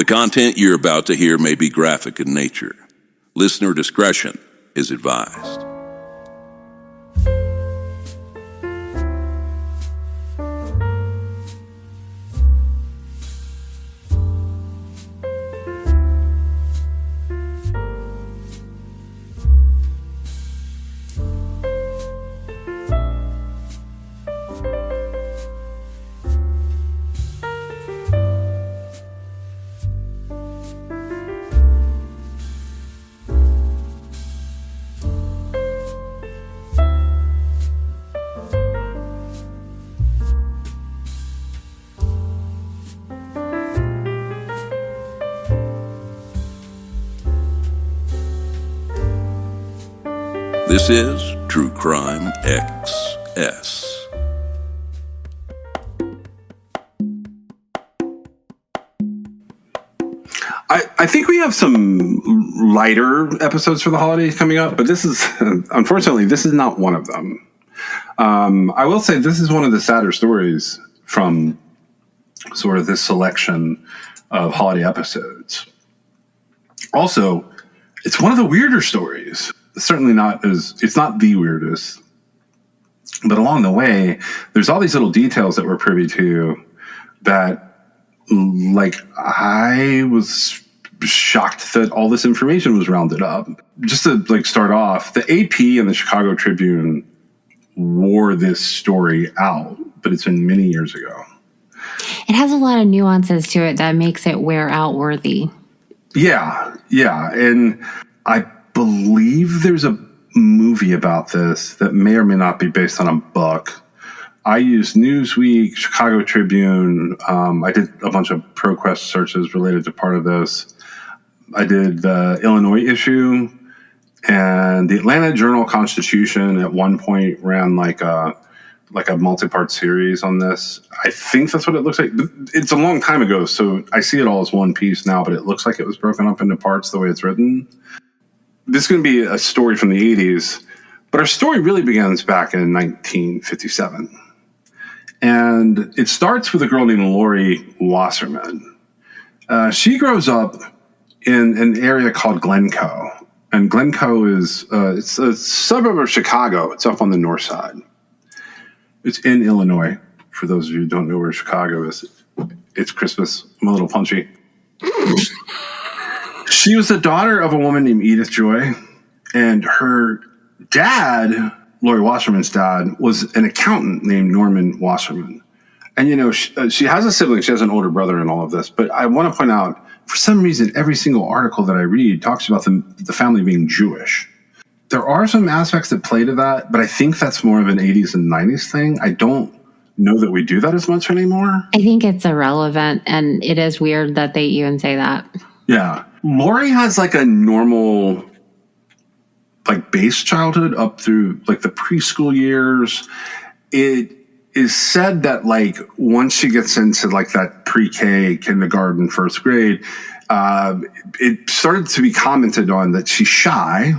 The content you're about to hear may be graphic in nature. Listener discretion is advised. This is True Crime XS. I think we have some lighter episodes for the holidays coming up, but this is, unfortunately, this is not one of them. I will say this is one of the sadder stories from sort of this selection of holiday episodes. Also, it's one of the weirder stories. Certainly not it's not the weirdest, but along the way, there's all these little details that we're privy to that, like, I was shocked that all this information was rounded up. Just to start off, the AP and the Chicago Tribune wore this story out, but it's been many years ago. It has a lot of nuances to it that makes it wear out worthy. Yeah. And I believe there's a movie about this that may or may not be based on a book. I used Newsweek, Chicago Tribune. I did a bunch of ProQuest searches related to part of this. I did the Illinois issue, and the Atlanta Journal-Constitution at one point ran like a multi-part series on this. I think that's what it looks like. It's a long time ago, so I see it all as one piece now, but it looks like it was broken up into parts the way it's written. This is going to be a story from the 80s, but our story really begins back in 1957. And it starts with a girl named Lori Wasserman. She grows up in an area called Glencoe. And Glencoe is it's a suburb of Chicago. It's up on the north side. It's in Illinois, for those of you who don't know where Chicago is. It's Christmas. I'm a little punchy. She was the daughter of a woman named Edith Joy, and her dad, Lori Wasserman's dad, was an accountant named Norman Wasserman. And, she has a sibling. She has an older brother in all of this. But I want to point out, for some reason, every single article that I read talks about the family being Jewish. There are some aspects that play to that, but I think that's more of an 80s and 90s thing. I don't know that we do that as much anymore. I think it's irrelevant, and it is weird that they even say that. Yeah. Lori has a normal base childhood up through the preschool years. It is said that once she gets into that pre-K, kindergarten, first grade, it started to be commented on that she's shy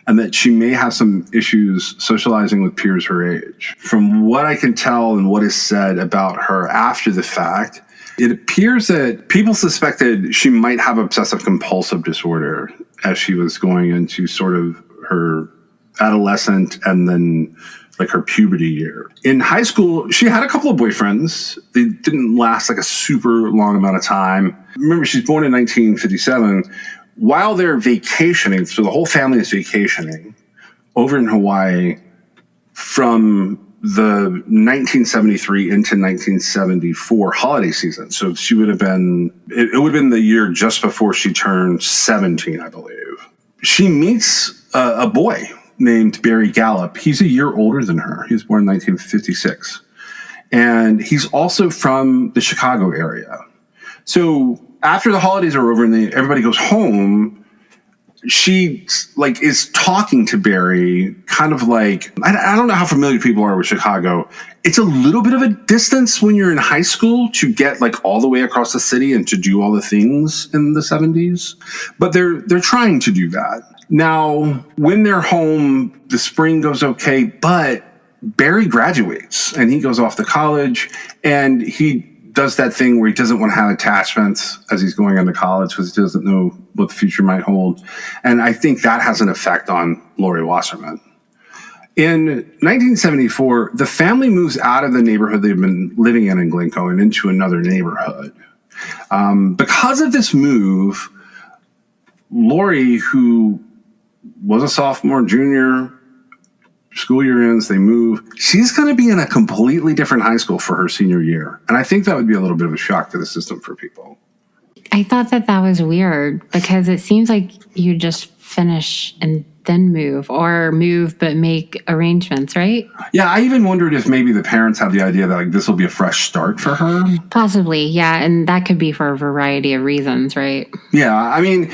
and that she may have some issues socializing with peers her age. From what I can tell and what is said about her after the fact, it appears that people suspected she might have obsessive compulsive disorder as she was going into sort of her adolescent and then her puberty year. In high school, she had a couple of boyfriends. They didn't last a super long amount of time. Remember, she's born in 1957. While they're vacationing, so the whole family is vacationing over in Hawaii from the 1973 into 1974 holiday season. So she would have been, it would have been the year just before she turned 17, I believe. She meets a boy named Barry Gallup. He's a year older than her. He was born in 1956. And he's also from the Chicago area. So after the holidays are over and everybody goes home, she is talking to Barry kind of I don't know how familiar people are with Chicago. It's a little bit of a distance when you're in high school to get all the way across the city and to do all the things in the 70s. But they're trying to do that. Now, when they're home, the spring goes okay, but Barry graduates and he goes off to college, and he does that thing where he doesn't want to have attachments as he's going into college because he doesn't know what the future might hold. And I think that has an effect on Lori Wasserman. In 1974, the family moves out of the neighborhood they've been living in Glencoe and into another neighborhood. Because of this move, Lori, who was a sophomore, junior, school year ends, they move. She's going to be in a completely different high school for her senior year. And I think that would be a little bit of a shock to the system for people. I thought that was weird because it seems like you just finish and then move, or move but make arrangements, right? Yeah, I even wondered if maybe the parents had the idea that like this will be a fresh start for her. Possibly, yeah. And that could be for a variety of reasons, right? Yeah, I mean,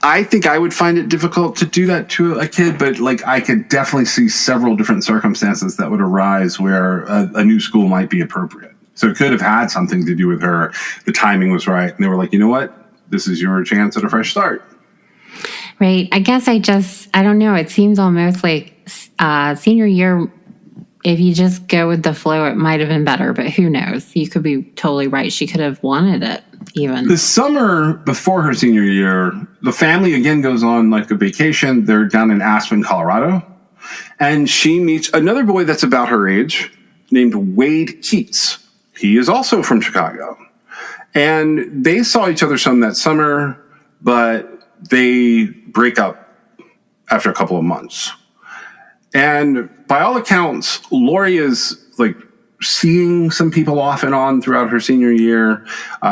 I think I would find it difficult to do that to a kid, but like I could definitely see several different circumstances that would arise where a new school might be appropriate. So it could have had something to do with her. The timing was right. And they were like, you know what? This is your chance at a fresh start. Right. I guess I don't know. It seems almost like senior year, if you just go with the flow, it might have been better, but who knows? You could be totally right. She could have wanted it even. The summer before her senior year, the family again goes on like a vacation. They're down in Aspen, Colorado. And she meets another boy that's about her age named Wade Keats. He is also from Chicago. And they saw each other some that summer, but they break up after a couple of months. And by all accounts, Lori is like seeing some people off and on throughout her senior year.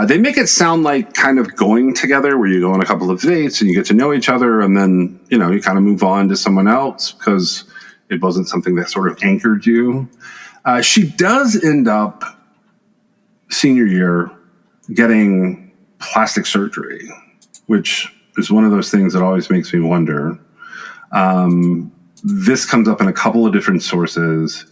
They make it sound like kind of going together where you go on a couple of dates and you get to know each other and then, you know, you kind of move on to someone else because it wasn't something that sort of anchored you. She does end up senior year getting plastic surgery, which is one of those things that always makes me wonder. This comes up in a couple of different sources,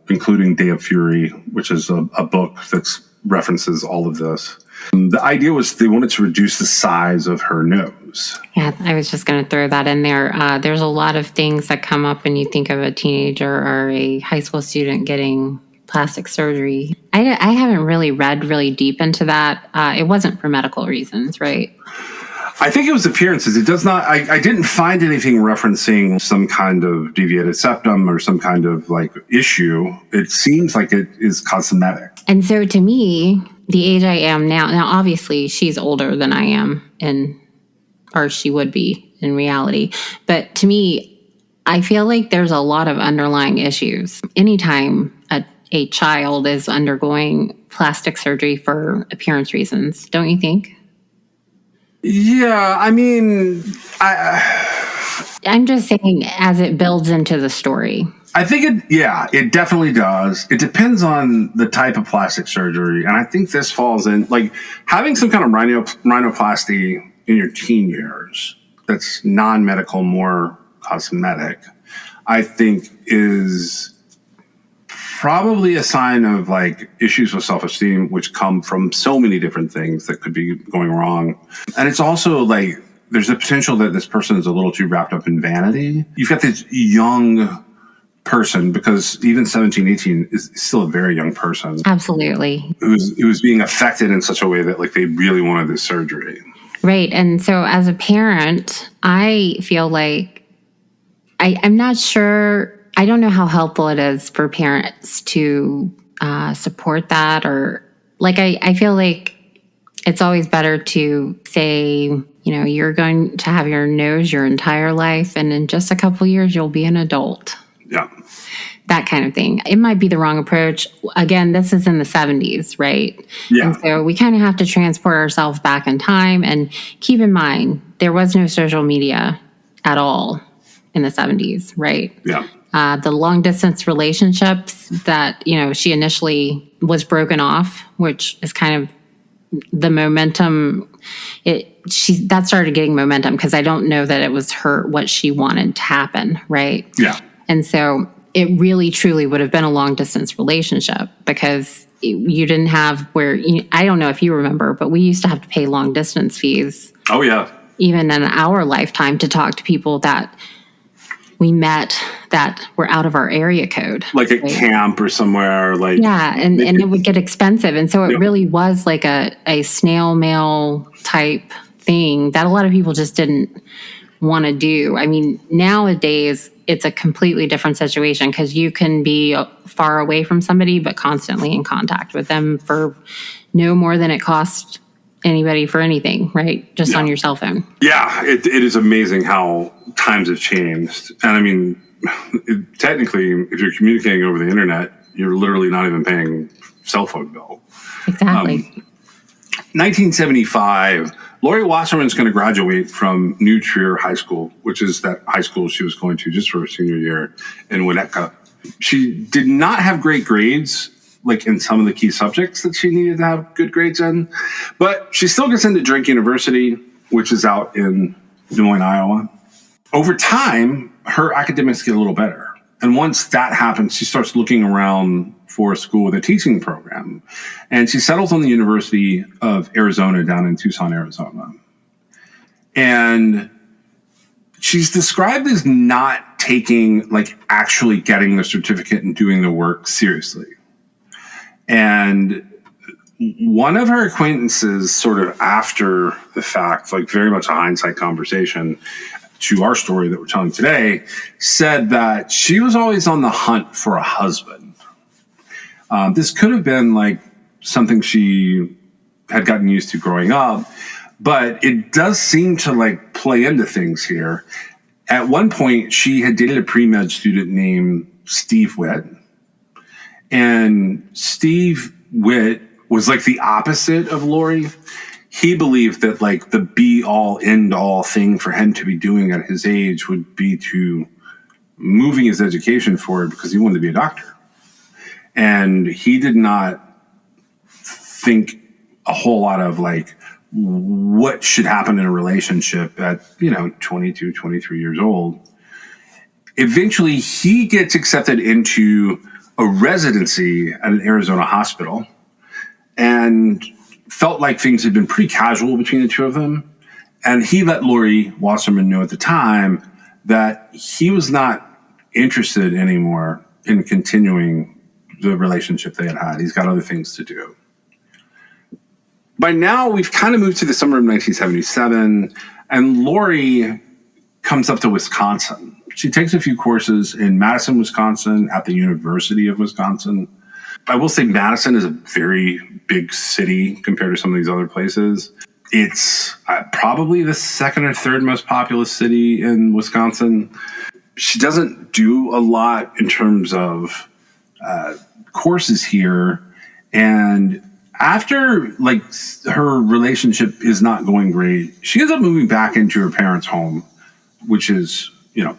including Day of Fury, which is a book that references all of this. The idea was they wanted to reduce the size of her nose. Yeah, I was just going to throw that in there. There's a lot of things that come up when you think of a teenager or a high school student getting plastic surgery. I haven't really read really deep into that. It wasn't for medical reasons, right? I think it was appearances. It does not, I didn't find anything referencing some kind of deviated septum or some kind of like issue. It seems like it is cosmetic. And so to me, the age I am now obviously she's older than I am or she would be in reality. But to me, I feel like there's a lot of underlying issues. Anytime a child is undergoing plastic surgery for appearance reasons, don't you think? Yeah, I mean, I'm just saying as it builds into the story. I think it definitely does. It depends on the type of plastic surgery. And I think this falls in, like, having some kind of rhinoplasty in your teen years that's non-medical, more cosmetic, I think is probably a sign of like issues with self-esteem, which come from so many different things that could be going wrong. And it's also like there's the potential that this person is a little too wrapped up in vanity. You've got this young person, because even 17, 18 is still a very young person. Absolutely. Who was being affected in such a way that like they really wanted this surgery. Right. And so as a parent, I feel like I'm not sure. I don't know how helpful it is for parents to support that, or like I feel like it's always better to say, you know, you're going to have your nose your entire life, and in just a couple of years you'll be an adult. Yeah. That kind of thing. It might be the wrong approach. Again, this is in the 70s, right? Yeah. And so we kind of have to transport ourselves back in time and keep in mind there was no social media at all in the 70s, right? Yeah. The long distance relationships that, you know, she initially was broken off, which is kind of the momentum. That started getting momentum because I don't know that it was what she wanted to happen, right? Yeah. And so it really truly would have been a long distance relationship because you didn't have I don't know if you remember, but we used to have to pay long distance fees. Oh yeah. Even in our lifetime to talk to people that we met that were out of our area code. Like a camp or somewhere. Like Yeah, and it would get expensive. And so it Yep. really was like a snail mail type thing that a lot of people just didn't want to do. I mean, nowadays it's a completely different situation because you can be far away from somebody but constantly in contact with them for no more than it costs anybody for anything, right? Just on your cell phone. Yeah, it is amazing how times have changed. And I mean, technically, if you're communicating over the internet, you're literally not even paying cell phone bill. Exactly. 1975, Lori Wasserman's going to graduate from New Trier High School, which is that high school she was going to just for her senior year in Winnetka. She did not have great grades, like in some of the key subjects that she needed to have good grades in, but she still gets into Drake University, which is out in Des Moines, Iowa. Over time, her academics get a little better. And once that happens, she starts looking around for a school with a teaching program. And she settles on the University of Arizona down in Tucson, Arizona. And she's described as not taking, like, actually getting the certificate and doing the work seriously. And one of her acquaintances, sort of after the fact, like very much a hindsight conversation to our story that we're telling today, said that she was always on the hunt for a husband. This could have been like something she had gotten used to growing up, but it does seem to like play into things here. At one point, she had dated a pre-med student named Steve Witt. And Steve Witt was like the opposite of Lori. He believed that like the be-all, end-all thing for him to be doing at his age would be to moving his education forward because he wanted to be a doctor. And he did not think a whole lot of like what should happen in a relationship at, 22, 23 years old. Eventually, he gets accepted into a residency at an Arizona hospital and felt like things had been pretty casual between the two of them. And he let Lori Wasserman know at the time that he was not interested anymore in continuing the relationship they had had. He's got other things to do. By now, we've kind of moved to the summer of 1977, and Lori comes up to Wisconsin. She takes a few courses in Madison, Wisconsin, at the University of Wisconsin. I will say Madison is a very big city compared to some of these other places. It's probably the second or third most populous city in Wisconsin. She doesn't do a lot in terms of courses here. And after like her relationship is not going great, she ends up moving back into her parents' home, which is,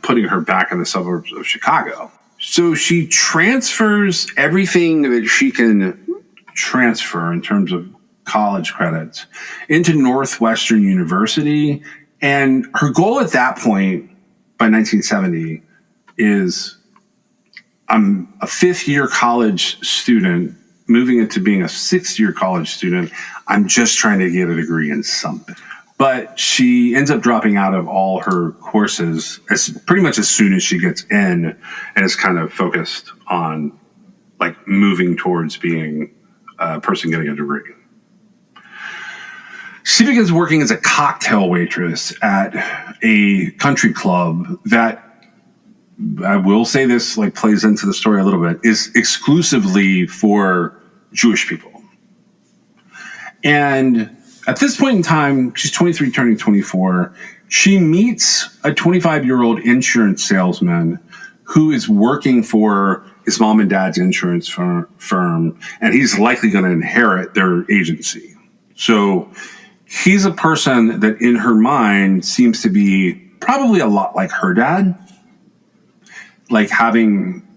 putting her back in the suburbs of Chicago. So she transfers everything that she can transfer in terms of college credits into Northwestern University. And her goal at that point, by 1970, is I'm a fifth-year college student moving into being a sixth-year college student. I'm just trying to get a degree in something. But she ends up dropping out of all her courses pretty much as soon as she gets in, and is kind of focused on like moving towards being a person getting a degree. She begins working as a cocktail waitress at a country club that, I will say this, like plays into the story a little bit, is exclusively for Jewish people. And at this point in time, she's 23, turning 24. She meets a 25-year-old insurance salesman who is working for his mom and dad's insurance firm, and he's likely going to inherit their agency. So he's a person that in her mind seems to be probably a lot like her dad, like having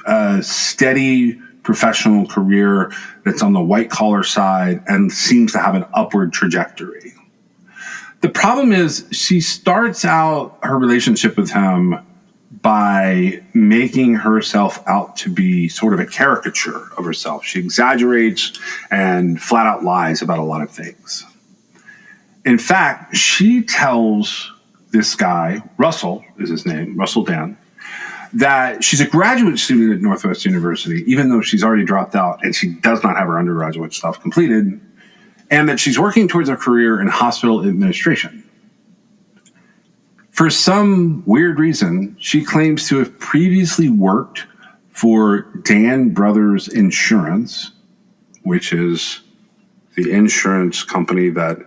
a steady professional career that's on the white collar side and seems to have an upward trajectory. The problem is she starts out her relationship with him by making herself out to be sort of a caricature of herself. She exaggerates and flat out lies about a lot of things. In fact, she tells this guy, Russell is his name, Russell Dan, that she's a graduate student at Northwest University, even though she's already dropped out and she does not have her undergraduate stuff completed, and that she's working towards a career in hospital administration. For some weird reason, she claims to have previously worked for Dan Brothers Insurance, which is the insurance company that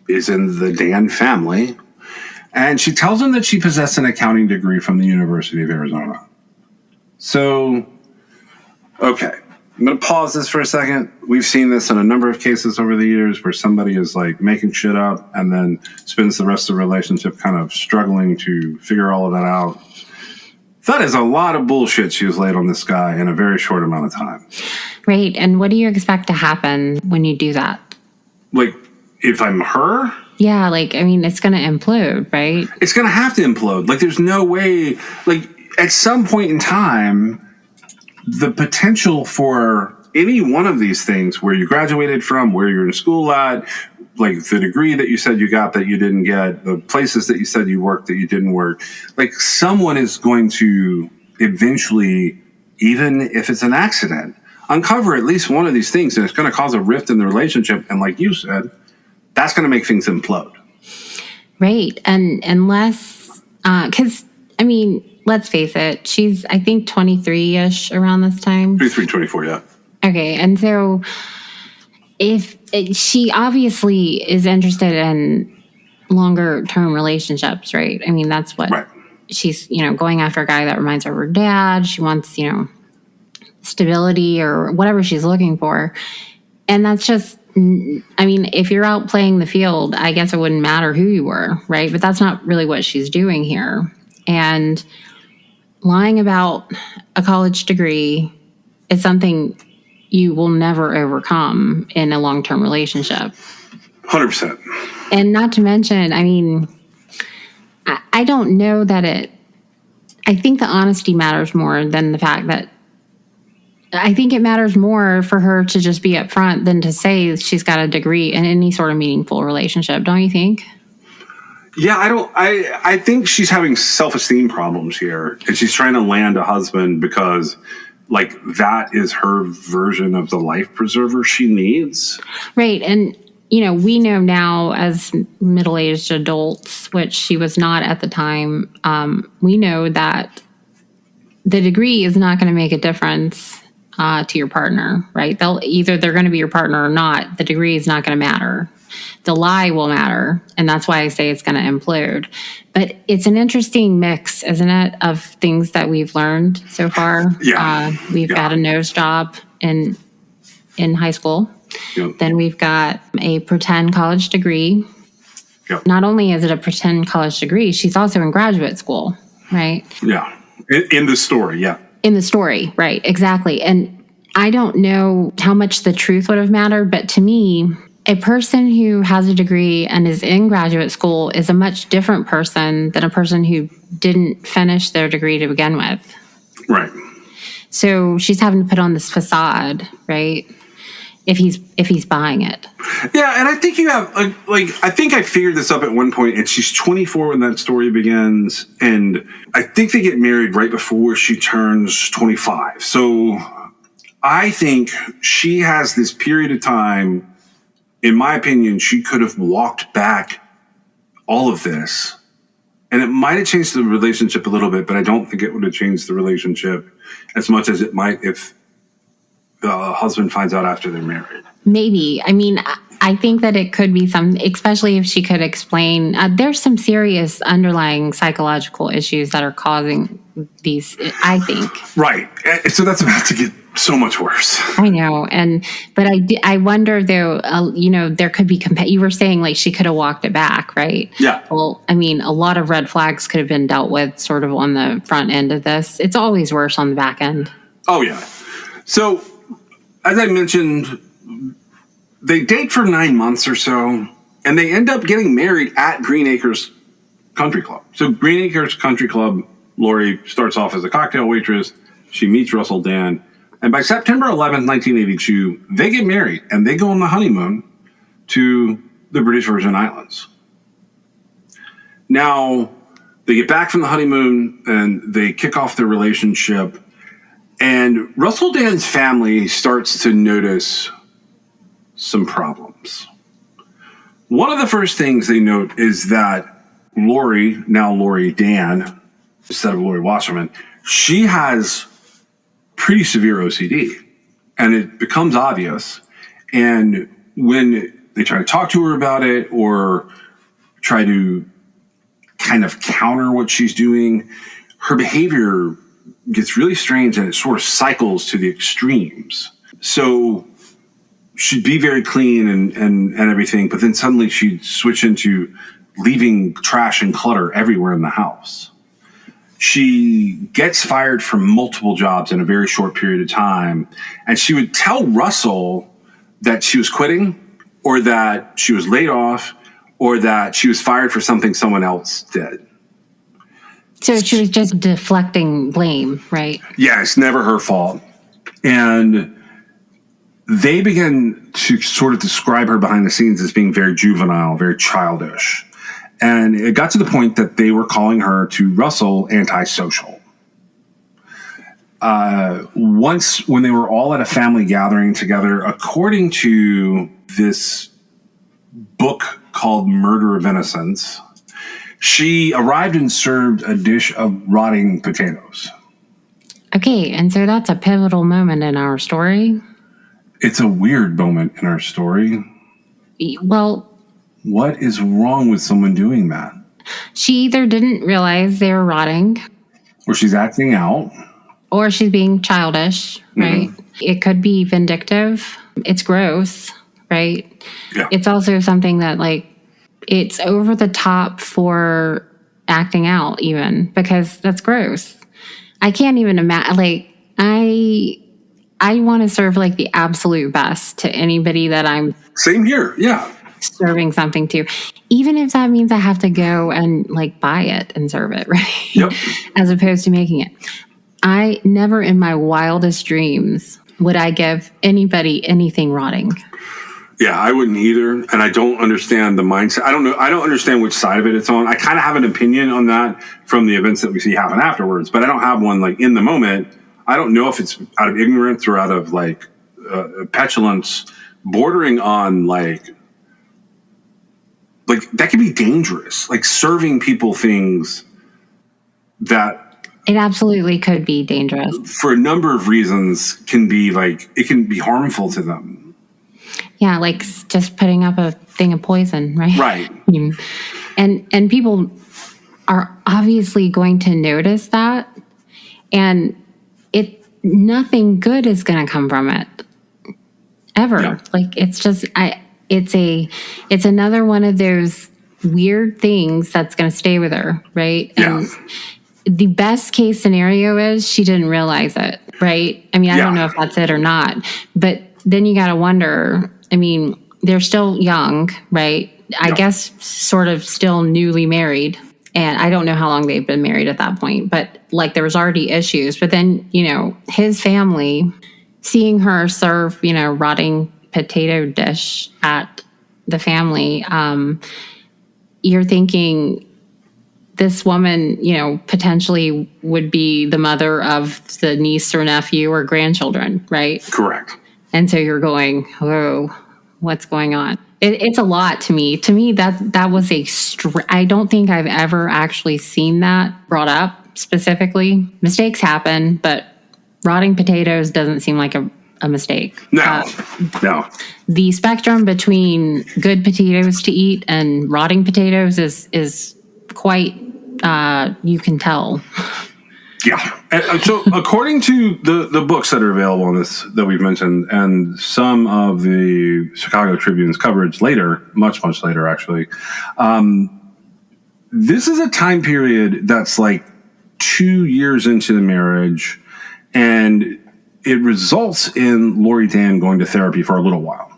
is in the Dan family. And she tells him that she possessed an accounting degree from the University of Arizona. So, okay, I'm going to pause this for a second. We've seen this in a number of cases over the years where somebody is like making shit up and then spends the rest of the relationship kind of struggling to figure all of that out. That is a lot of bullshit she has laid on this guy in a very short amount of time. Right. And what do you expect to happen when you do that? Like, if I'm her? Yeah, like, I mean, it's going to implode, right? It's going to have to implode. Like, there's no way, like, at some point in time, the potential for any one of these things, where you graduated from, where you're in school at, like the degree that you said you got that you didn't get, the places that you said you worked that you didn't work, like, someone is going to eventually, even if it's an accident, uncover at least one of these things, and it's going to cause a rift in the relationship. And like you said, that's going to make things implode. Right. And unless, because, I mean, let's face it, she's, I think, 23-ish around this time. 23, 24, yeah. Okay. And so if she obviously is interested in longer term relationships, right? I mean, that's what she's, going after a guy that reminds her of her dad. She wants, stability or whatever she's looking for. And that's just, I mean, if you're out playing the field, I guess it wouldn't matter who you were, right? But that's not really what she's doing here. And lying about a college degree is something you will never overcome in a long-term relationship. 100%. And not to mention, I mean, I don't know that I think the honesty matters more than the fact that I think it matters more for her to just be upfront than to say she's got a degree in any sort of meaningful relationship. Don't you think? Yeah, I think she's having self-esteem problems here, and she's trying to land a husband because, like, that is her version of the life preserver she needs. Right. And, we know now as middle-aged adults, which she was not at the time, we know that the degree is not going to make a difference to your partner, right? They're going to be your partner or not. The degree is not going to matter. The lie will matter. And that's why I say it's going to implode. But it's an interesting mix, isn't it, of things that we've learned so far. Yeah. We've got a nose job in high school. Yep. Then we've got a pretend college degree. Yep. Not only is it a pretend college degree, she's also in graduate school, right? Yeah. In the story, yeah. In the story, right, exactly. And I don't know how much the truth would have mattered, but to me, a person who has a degree and is in graduate school is a much different person than a person who didn't finish their degree to begin with. Right. So she's having to put on this facade, right? If he's buying it. Yeah, and I think you have I think I figured this up at one point, and she's 24 when that story begins, and I think they get married right before she turns 25. So I think she has this period of time. In my opinion, she could have walked back all of this, and it might have changed the relationship a little bit, but I don't think it would have changed the relationship as much as it might if the husband finds out after they're married. Maybe. I mean, I think that it could be especially if she could explain, there's some serious underlying psychological issues that are causing these, I think. Right. So that's about to get so much worse. I know. But I wonder though, there could be, you were saying like she could have walked it back, right? Yeah. Well, I mean, a lot of red flags could have been dealt with sort of on the front end of this. It's always worse on the back end. Oh, yeah. So, as I mentioned, they date for 9 months or so, and they end up getting married at Green Acres Country Club. So Green Acres Country Club, Lori starts off as a cocktail waitress. She meets Russell Dan. And by September 11th, 1982, they get married, and they go on the honeymoon to the British Virgin Islands. Now, They get back from the honeymoon and they kick off their relationship. And Russell Dan's family starts to notice some problems. One of the first things they note is that Lori, now Lori Dan, instead of Lori Wasserman, she has pretty severe OCD. And it becomes obvious. And when they try to talk to her about it or try to kind of counter what she's doing, her behavior gets really strange and it sort of cycles to the extremes. So she'd be very clean and everything, but then suddenly she'd switch into leaving trash and clutter everywhere in the house. She gets fired from multiple jobs in a very short period of time, and she would tell Russell that she was quitting or that she was laid off or that she was fired for something someone else did. So she was just deflecting blame, right? Yeah, it's never her fault. And they began to sort of describe her behind the scenes as being very juvenile, very childish. And it got to the point that they were calling her, to Russell, antisocial. Once, when they were all at a family gathering together, according to this book called Murder of Innocence, she arrived and served a dish of rotting potatoes. Okay, and so that's a pivotal moment in our story. It's a weird moment in our story. Well, what is wrong with someone doing that? she either didn't realize they were rotting, Or she's acting out. or she's being childish, right? It could be vindictive. It's gross, right? Yeah. It's also something that, like, it's over the top for acting out, even, because that's gross. I can't even imagine, like, I want to serve, like, the absolute best to anybody that I'm Same here. Yeah. serving something to, even if that means I have to go and, like, buy it and serve it, right? Yep. As opposed to making it. I never in my wildest dreams would I give anybody anything rotting. Yeah, I wouldn't either. And I don't understand the mindset. I don't know. I don't understand which side of it it's on. I kind of have an opinion on that from the events that we see happen afterwards, but I don't have one like in the moment. I don't know if it's out of ignorance or out of like petulance, bordering on like that could be dangerous. Like serving people things that It absolutely could be dangerous. for a number of reasons can be like, it can be harmful to them. Yeah, like just putting up a thing of poison, right? Right. And people are obviously going to notice that, and nothing good is going to come from it ever. Yeah. Like it's another one of those weird things that's going to stay with her, right? Yeah. And the best case scenario is she didn't realize it, right? I mean, I don't know if that's it or not, but then you got to wonder, I mean, they're still young, right? I guess sort of still newly married. And I don't know how long they've been married at that point, but like there was already issues. But then, his family, seeing her serve, rotting potato dish at the family, you're thinking this woman, potentially would be the mother of the niece or nephew or grandchildren, right? Correct. And so you're going, oh, what's going on? It's a lot to me. To me, that was I don't think I've ever actually seen that brought up specifically. Mistakes happen, but rotting potatoes doesn't seem like a mistake. No. The spectrum between good potatoes to eat and rotting potatoes is quite, you can tell. Yeah. And so according to the books that are available on this that we've mentioned and some of the Chicago Tribune's coverage later, much, much later actually, this is a time period that's like 2 years into the marriage, and it results in Lori Dan going to therapy for a little while.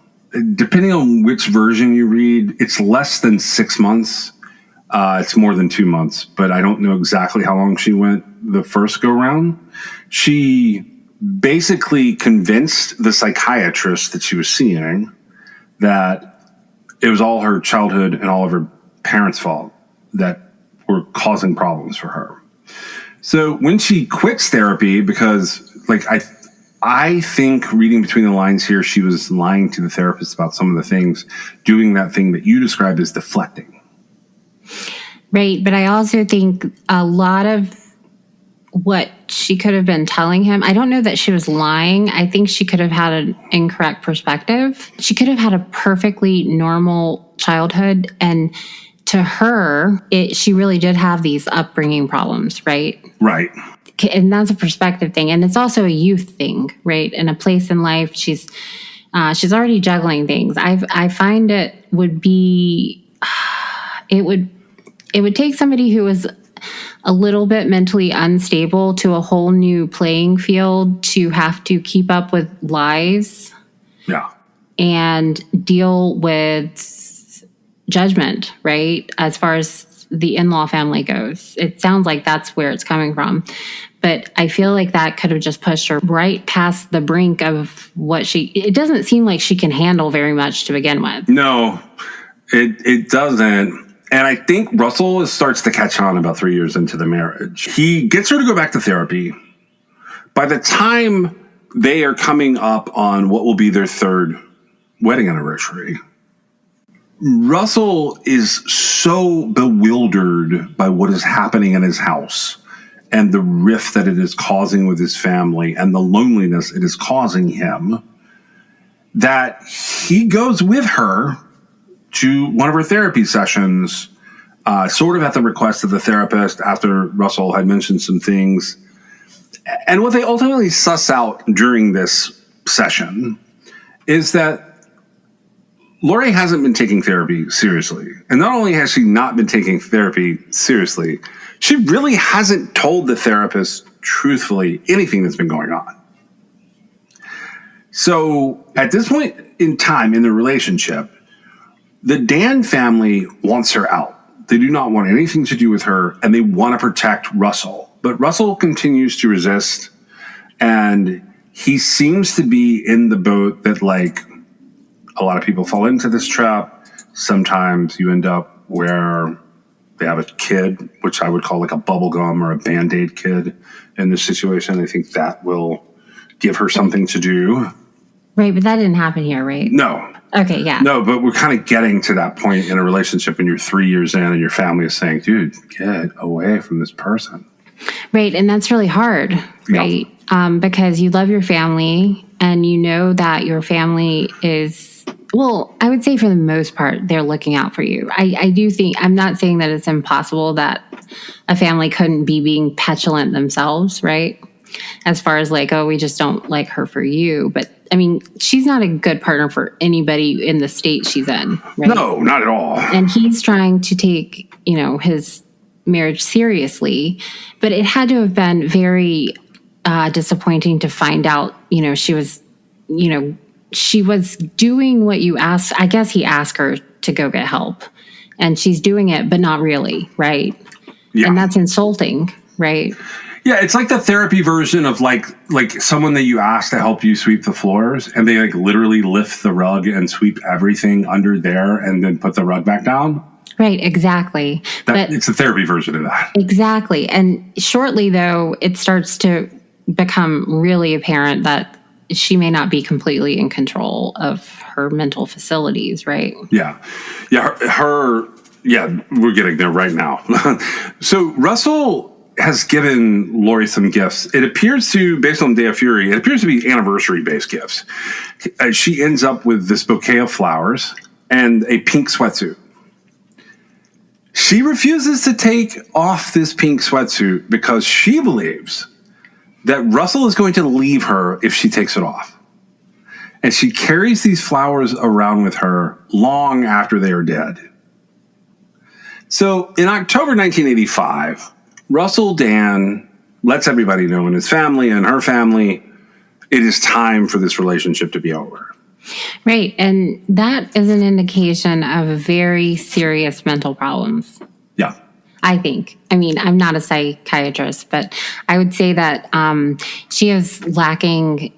Depending on which version you read, it's less than 6 months. It's more than 2 months, but I don't know exactly how long she went the first go round. She basically convinced the psychiatrist that she was seeing that it was all her childhood and all of her parents' fault that were causing problems for her. So when she quits therapy, because like I think reading between the lines here, she was lying to the therapist about some of the things, doing that thing that you described as deflecting. Right. But I also think a lot of what she could have been telling him, I don't know that she was lying. I think she could have had an incorrect perspective. She could have had a perfectly normal childhood. And to her, she really did have these upbringing problems, right? Right. And that's a perspective thing. And it's also a youth thing, right? In a place in life, she's already juggling things. I find it would take somebody who is a little bit mentally unstable to a whole new playing field to have to keep up with lies. Yeah. And deal with judgment, right? As far as the in-law family goes. It sounds like that's where it's coming from. But I feel like that could have just pushed her right past the brink of what it doesn't seem like she can handle very much to begin with. No, it doesn't. And I think Russell starts to catch on about 3 years into the marriage. He gets her to go back to therapy. By the time they are coming up on what will be their third wedding anniversary, Russell is so bewildered by what is happening in his house and the rift that it is causing with his family and the loneliness it is causing him that he goes with her to one of her therapy sessions, sort of at the request of the therapist after Russell had mentioned some things. And what they ultimately suss out during this session is that Lori hasn't been taking therapy seriously. And not only has she not been taking therapy seriously, she really hasn't told the therapist truthfully anything that's been going on. So at this point in time in the relationship, the Dan family wants her out. They do not want anything to do with her, and they want to protect Russell. But Russell continues to resist, and he seems to be in the boat that, like, a lot of people fall into this trap. Sometimes you end up where they have a kid, which I would call like a bubblegum or a Band-Aid kid in this situation. I think that will give her something to do. Right, but that didn't happen here, right? No. Okay, yeah. No, but we're kind of getting to that point in a relationship when you're 3 years in and your family is saying, dude, get away from this person. Right, and that's really hard, right? Yeah. Because you love your family and you know that your family is, well, I would say for the most part, they're looking out for you. I do think, I'm not saying that it's impossible that a family couldn't be being petulant themselves, right? As far as like, oh, we just don't like her for you. But I mean, she's not a good partner for anybody in the state she's in, right? No, not at all. And he's trying to take, his marriage seriously, but it had to have been very disappointing to find out, she was doing what you asked. I guess he asked her to go get help and she's doing it, but not really. Right. Yeah. And that's insulting. Right. Yeah, it's like the therapy version of like someone that you ask to help you sweep the floors and they like literally lift the rug and sweep everything under there and then put the rug back down. Right, exactly. But it's the therapy version of that. Exactly. And shortly though, it starts to become really apparent that she may not be completely in control of her mental facilities, right? Yeah. Yeah, we're getting there right now. So Russell has given Lori some gifts. It appears to, based on Day of Fury, it appears to be anniversary-based gifts. She ends up with this bouquet of flowers and a pink sweatsuit. She refuses to take off this pink sweatsuit because she believes that Russell is going to leave her if she takes it off. And she carries these flowers around with her long after they are dead. So in October 1985, Russell Dan lets everybody know in his family and her family, it is time for this relationship to be over. Right. And that is an indication of very serious mental problems. Yeah. I think. I mean, I'm not a psychiatrist, but I would say that she is lacking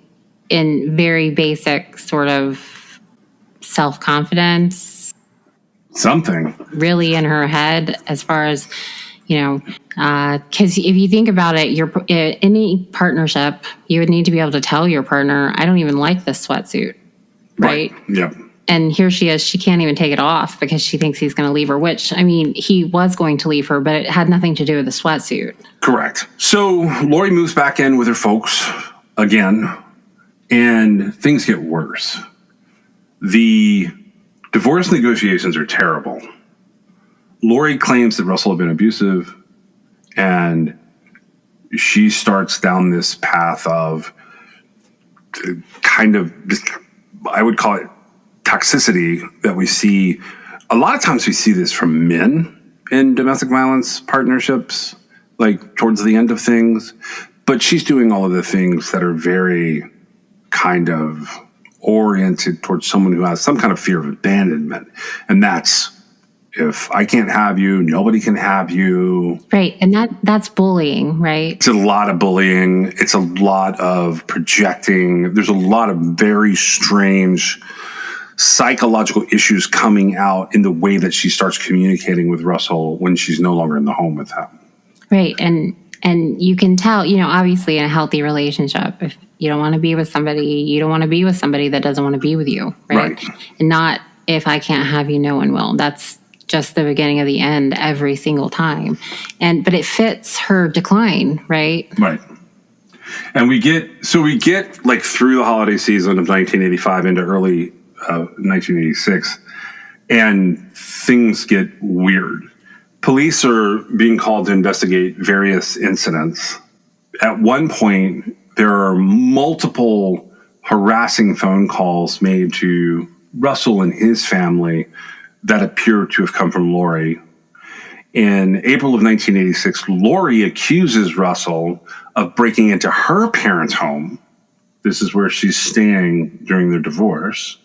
in very basic sort of self-confidence. Something. Really in her head as far as, You know, because if you think about it, any partnership, you would need to be able to tell your partner, I don't even like this sweatsuit, right? Yep. And here she is, she can't even take it off because she thinks he's going to leave her, which, I mean, he was going to leave her, but it had nothing to do with the sweatsuit. Correct. So Lori moves back in with her folks again, and things get worse. The divorce negotiations are terrible. Lori claims that Russell had been abusive, and she starts down this path of kind of, I would call it toxicity that we see. A lot of times we see this from men in domestic violence partnerships, like towards the end of things. But she's doing all of the things that are very kind of oriented towards someone who has some kind of fear of abandonment. And that's, if I can't have you, nobody can have you. Right. And that's bullying, right? It's a lot of bullying. It's a lot of projecting. There's a lot of very strange psychological issues coming out in the way that she starts communicating with Russell when she's no longer in the home with him. Right. And you can tell, you know, obviously in a healthy relationship, if you don't want to be with somebody, you don't want to be with somebody that doesn't want to be with you. Right. And not, if I can't have you, no one will. That's just the beginning of the end every single time. But it fits her decline, right? Right. And we get like through the holiday season of 1985 into early 1986, and things get weird. Police are being called to investigate various incidents. At one point, there are multiple harassing phone calls made to Russell and his family that appear to have come from Lori. In April of 1986, Lori accuses Russell of breaking into her parents' home. This is where she's staying during their divorce.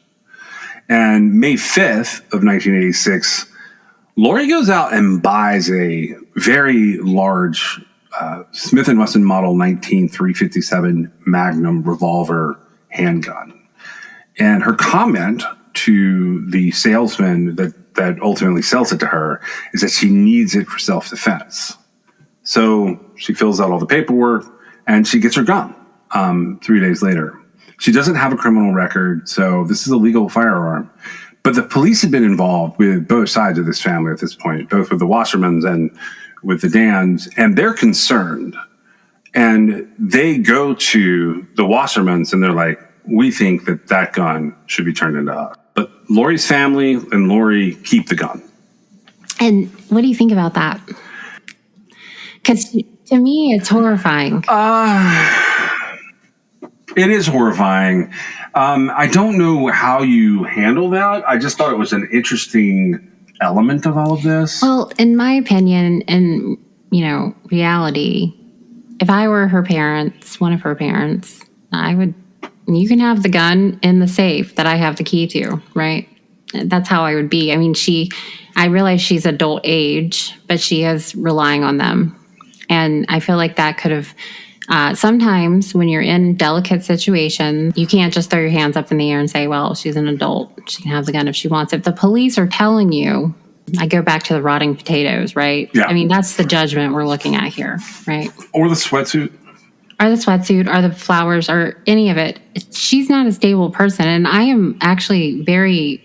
And May 5th of 1986, Lori goes out and buys a very large Smith & Wesson Model 19-357 Magnum revolver handgun. And her comment to the salesman that ultimately sells it to her is that she needs it for self-defense. So she fills out all the paperwork and she gets her gun 3 days later. She doesn't have a criminal record, so this is a legal firearm. But the police had been involved with both sides of this family at this point, both with the Wassermans and with the Dans, and they're concerned. And they go to the Wassermans and they're like, we think that gun should be turned into us. But Lori's family and Lori keep the gun. And what do you think about that? Because to me, it's horrifying. It is horrifying. I don't know how you handle that. I just thought it was an interesting element of all of this. Well, in my opinion, and reality, if I were her parents, one of her parents, you can have the gun in the safe that I have the key to, right? That's how I would be. I mean, I realize she's adult age, but she is relying on them. And I feel like that could have, sometimes when you're in delicate situations, you can't just throw your hands up in the air and say, well, she's an adult. She can have the gun if she wants. If the police are telling you, I go back to the rotting potatoes, right? Yeah. I mean, that's the judgment we're looking at here, right? Or the sweatsuit. Or the sweatsuit, or the flowers, or any of it. She's not a stable person. And I am actually very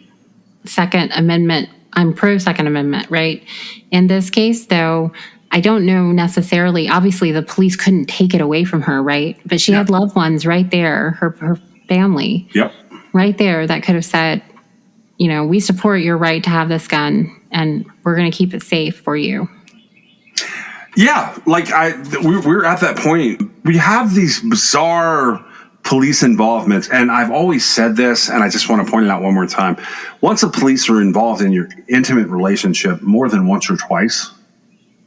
Second Amendment. I'm pro Second Amendment, right? In this case, though, I don't know necessarily. Obviously, the police couldn't take it away from her, right? But she had loved ones right there, her family. Yep. Right there that could have said, we support your right to have this gun, and we're going to keep it safe for you. Yeah, we're at that point. We have these bizarre police involvements, and I've always said this, and I just want to point it out one more time. Once the police are involved in your intimate relationship more than once or twice,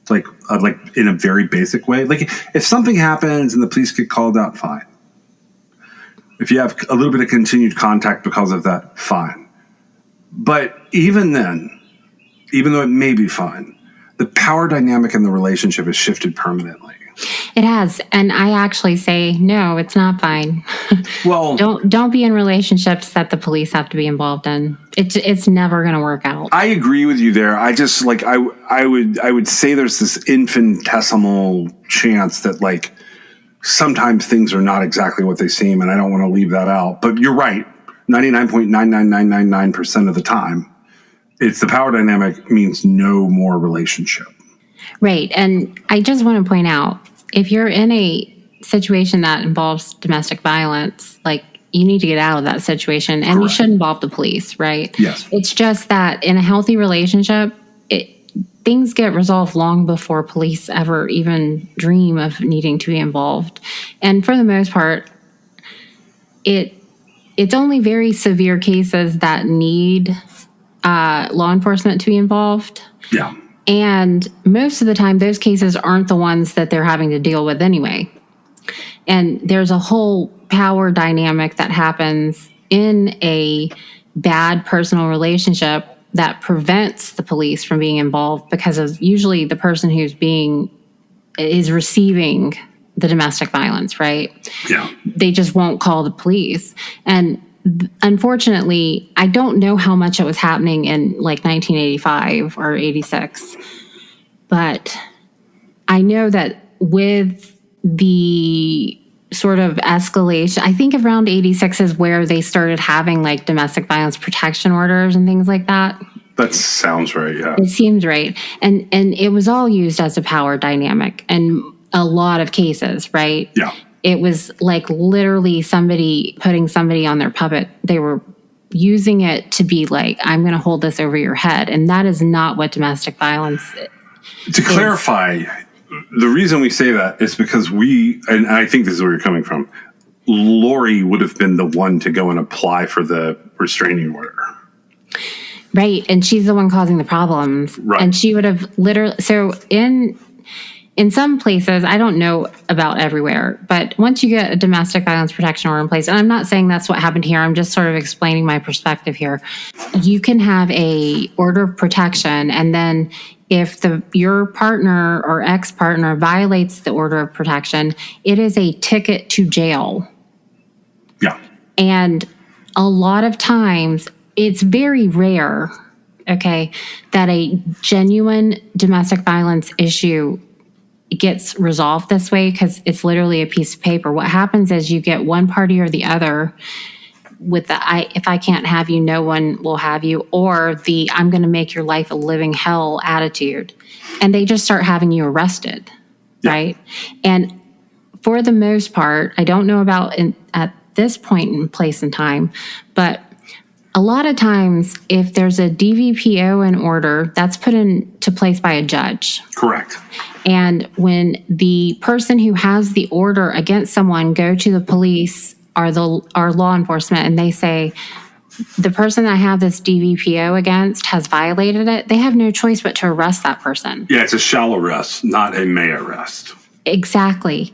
like in a very basic way, like if something happens and the police get called out, fine. If you have a little bit of continued contact because of that, fine. But even then, even though it may be fine, the power dynamic in the relationship has shifted permanently. It has. And I actually say, no, it's not fine. Well, Don't be in relationships that the police have to be involved in. It's never going to work out. I agree with you there. I just like I would say there's this infinitesimal chance that like sometimes things are not exactly what they seem, and I don't want to leave that out. But you're right. 99.99999% of the time, it's the power dynamic means no more relationship. Right. And I just want to point out, if you're in a situation that involves domestic violence, like you need to get out of that situation, and you should involve the police, right? Yes. It's just that in a healthy relationship, things get resolved long before police ever even dream of needing to be involved. And for the most part, it's only very severe cases that need law enforcement to be involved. Yeah. And most of the time, those cases aren't the ones that they're having to deal with anyway. And there's a whole power dynamic that happens in a bad personal relationship that prevents the police from being involved because of usually the person is receiving the domestic violence, right? Yeah. They just won't call the police. And unfortunately, I don't know how much it was happening in like 1985 or 86, but I know that with the sort of escalation, I think around 86 is where they started having like domestic violence protection orders and things like that. That sounds right, yeah. It seems right. And it was all used as a power dynamic in a lot of cases, right? Yeah. It was like literally somebody putting somebody on their puppet. They were using it to be like, I'm going to hold this over your head. And that is not what domestic violence is. To clarify, the reason we say that is because and I think this is where you're coming from, Lori would have been the one to go and apply for the restraining order. Right. And she's the one causing the problems. Right. And she would have literally, so in some places, I don't know about everywhere, but once you get a domestic violence protection order in place, and I'm not saying that's what happened here, I'm just sort of explaining my perspective here. You can have a order of protection, and then if your partner or ex-partner violates the order of protection, it is a ticket to jail. Yeah. And a lot of times, it's very rare, okay, that a genuine domestic violence issue gets resolved this way because it's literally a piece of paper. What happens is you get one party or the other with if I can't have you, no one will have you, or the I'm going to make your life a living hell attitude. And they just start having you arrested, right? And for the most part, I don't know about at this point in place in time, but a lot of times if there's a DVPO in order, that's put into place by a judge. Correct. And when the person who has the order against someone go to the police or law enforcement and they say, the person I have this DVPO against has violated it, they have no choice but to arrest that person. Yeah, it's a shall arrest, not a may arrest. Exactly.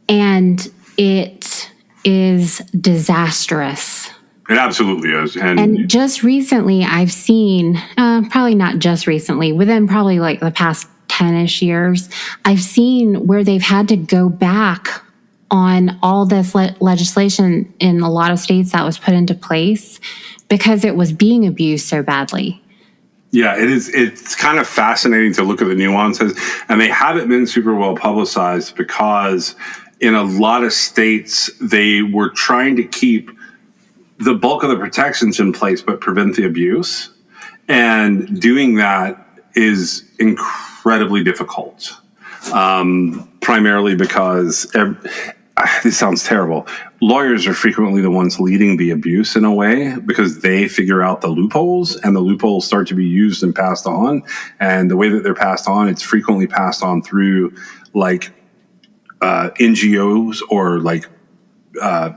And it is disastrous. It absolutely is. And just recently, I've seen, probably not just recently, within probably like the past 10-ish years, I've seen where they've had to go back on all this legislation in a lot of states that was put into place because it was being abused so badly. Yeah, it is. It's kind of fascinating to look at the nuances, and they haven't been super well publicized because in a lot of states, they were trying to keep the bulk of the protections in place, but prevent the abuse. And doing that is incredibly difficult, primarily because this sounds terrible. Lawyers are frequently the ones leading the abuse in a way because they figure out the loopholes, and the loopholes start to be used and passed on. And the way that they're passed on, it's frequently passed on through like NGOs or like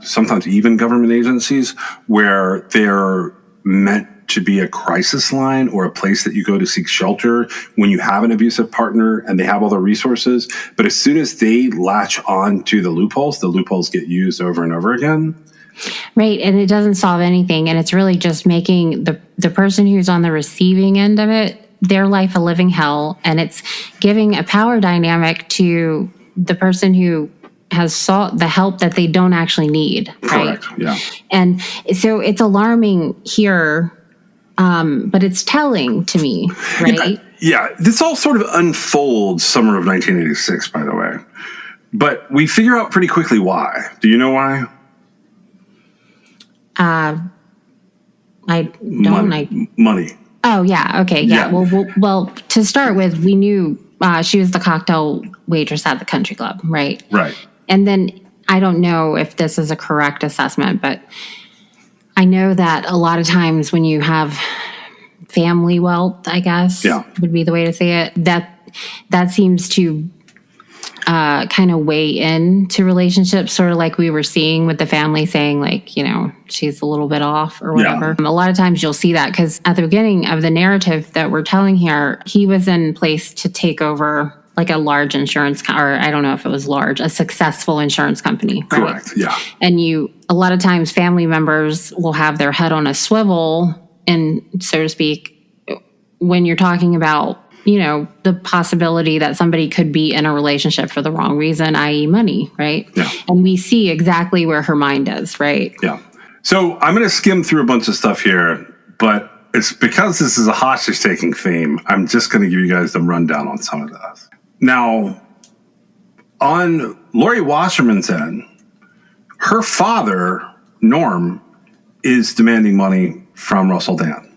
sometimes even government agencies where they're meant to be a crisis line or a place that you go to seek shelter when you have an abusive partner and they have all the resources. But as soon as they latch on to the loopholes get used over and over again. Right. And it doesn't solve anything. And it's really just making the person who's on the receiving end of it their life a living hell, and it's giving a power dynamic to the person who has sought the help that they don't actually need. Right? Correct. Yeah. And so it's alarming here, but it's telling to me, right? Yeah. This all sort of unfolds summer of 1986, by the way. But we figure out pretty quickly why. Do you know why? I don't. Money. Oh, yeah. Okay. Yeah. Yeah. Well, to start with, we knew she was the cocktail waitress at the country club, right? Right. And then I don't know if this is a correct assessment, but I know that a lot of times when you have family wealth, I guess, would be the way to say it, that seems to kind of weigh into relationships, sort of like we were seeing with the family saying, like, you know, she's a little bit off or whatever. A lot of times you'll see that because at the beginning of the narrative that we're telling here, he was in place to take over like a large insurance, or I don't know if it was large, a successful insurance company. Right? Correct. Yeah. And a lot of times family members will have their head on a swivel, and so to speak, when you're talking about, you know, the possibility that somebody could be in a relationship for the wrong reason, i.e. money, right? Yeah. And we see exactly where her mind is, right? Yeah. So I'm going to skim through a bunch of stuff here, but it's because this is a hostage-taking theme, I'm just going to give you guys the rundown on some of this. Now, on Lori Wasserman's end, her father, Norm, is demanding money from Russell Dan.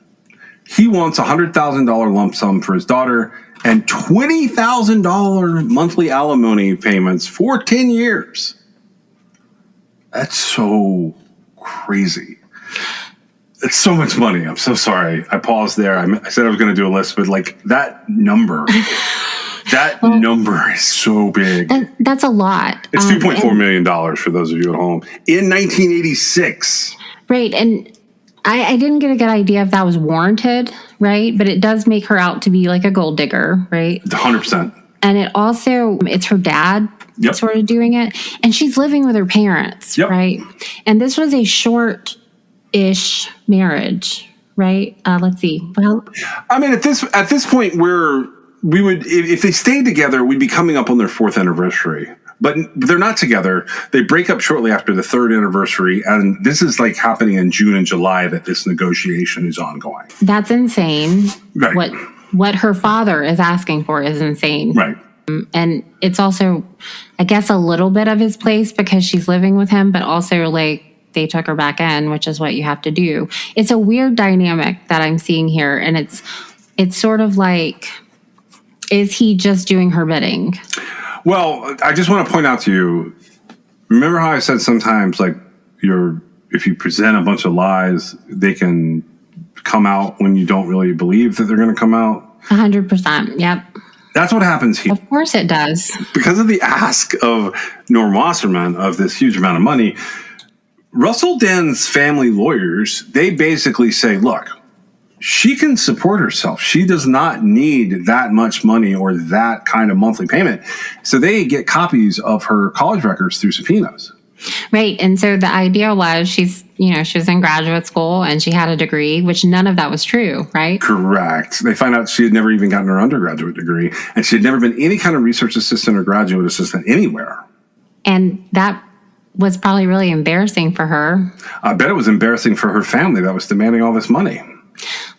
He wants a $100,000 lump sum for his daughter and $20,000 monthly alimony payments for 10 years. That's so crazy. It's so much money. I'm so sorry. I paused there. I said I was going to do a list, but like that number, number is so big. That's a lot. It's $2.4 million for those of you at home in 1986. Right. And I didn't get a good idea if that was warranted, right? But it does make her out to be like a gold digger, right? 100%. And it's her dad sort of doing it. And she's living with her parents, right? And this was a short-ish marriage, right? Let's see. Well, I mean, at this point, we would, if they stayed together, we'd be coming up on their 4th anniversary. But they're not together. They break up shortly after the 3rd anniversary. And this is like happening in June and July that this negotiation is ongoing. That's insane. Right. What her father is asking for is insane. Right. And it's also, I guess, a little bit of his place because she's living with him, but also like they took her back in, which is what you have to do. It's a weird dynamic that I'm seeing here. And it's sort of like, is he just doing her bidding? Well, I just want to point out to you, remember how I said sometimes like if you present a bunch of lies, they can come out when you don't really believe that they're going to come out? 100%. Yep. That's what happens here. Of course it does. Because of the ask of Norm Wasserman of this huge amount of money, Russell Dan's family lawyers, they basically say, look, she can support herself. She does not need that much money or that kind of monthly payment. So they get copies of her college records through subpoenas. Right. And so the idea was she was in graduate school and she had a degree, which none of that was true, right? Correct. They find out she had never even gotten her undergraduate degree and she had never been any kind of research assistant or graduate assistant anywhere. And that was probably really embarrassing for her. I bet it was embarrassing for her family that was demanding all this money.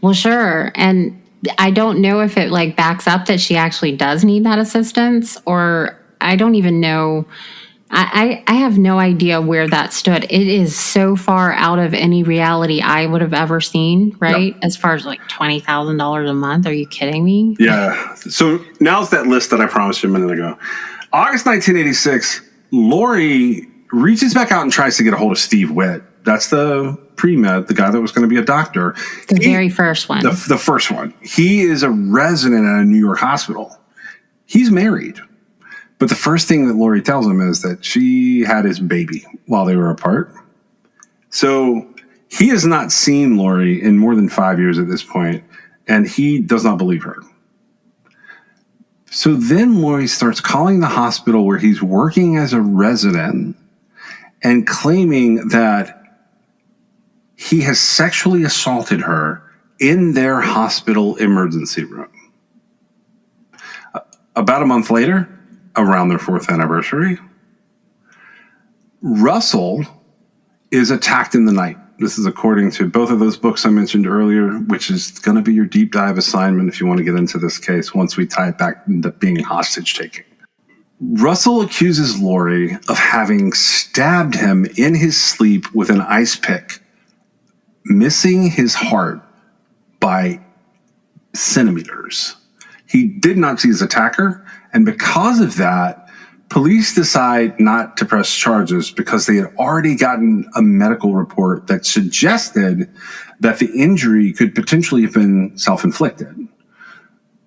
Well, sure. And I don't know if it like backs up that she actually does need that assistance, or I don't even know. I have no idea where that stood. It is so far out of any reality I would have ever seen, right? Yep. As far as like $20,000 a month. Are you kidding me? Yeah. So now's that list that I promised you a minute ago. August 1986, Lori reaches back out and tries to get a hold of Steve Witt. That's the pre-med, the guy that was going to be a doctor. The very first one. The first one. He is a resident at a New York hospital. He's married. But the first thing that Lori tells him is that she had his baby while they were apart. So he has not seen Lori in more than 5 years at this point, and he does not believe her. So then Lori starts calling the hospital where he's working as a resident and claiming that he has sexually assaulted her in their hospital emergency room. about a month later, around their 4th anniversary, Russell is attacked in the night. This is according to both of those books I mentioned earlier, which is going to be your deep dive assignment if you want to get into this case once we tie it back into being hostage taking. Russell accuses Lori of having stabbed him in his sleep with an ice pick, missing his heart by centimeters. He did not see his attacker, and because of that, police decide not to press charges because they had already gotten a medical report that suggested that the injury could potentially have been self-inflicted.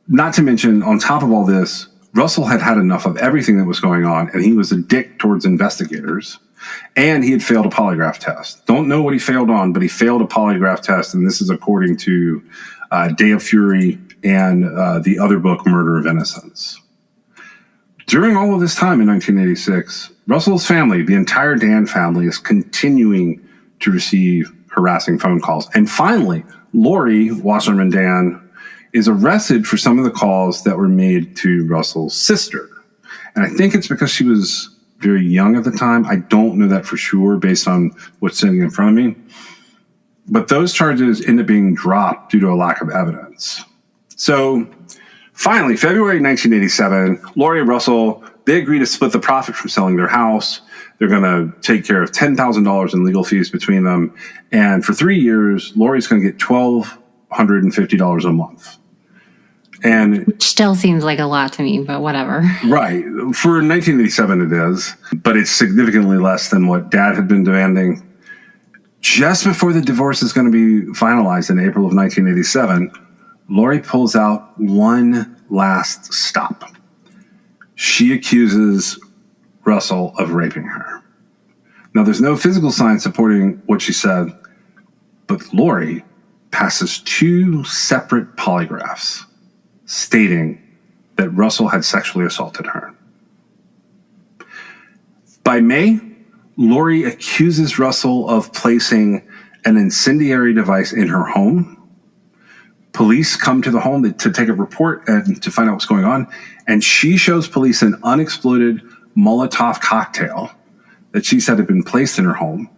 Not to mention, on top of all this, Russell had had enough of everything that was going on, and he was a dick towards investigators, and he had failed a polygraph test. Don't know what he failed on, but he failed a polygraph test, and this is according to Day of Fury and the other book, Murder of Innocence. During all of this time in 1986, Russell's family, the entire Dan family, is continuing to receive harassing phone calls. And finally, Lori Wasserman Dan is arrested for some of the calls that were made to Russell's sister. And I think it's because she was very young at the time. I don't know that for sure based on what's sitting in front of me. But those charges end up being dropped due to a lack of evidence. So finally, February 1987, Lori and Russell, they agree to split the profit from selling their house. They're going to take care of $10,000 in legal fees between them. And for 3 years, Lori's going to get $1,250 a month. And Which still seems like a lot to me, but whatever. right. For 1987, it is. But it's significantly less than what Dad had been demanding. Just before the divorce is going to be finalized in April of 1987, Lori pulls out one last stop. She accuses Russell of raping her. Now, there's no physical sign supporting what she said, but Lori passes 2 separate polygraphs stating that Russell had sexually assaulted her. By May, Lori accuses Russell of placing an incendiary device in her home. Police come to the home to take a report and to find out what's going on. And she shows police an unexploded Molotov cocktail that she said had been placed in her home.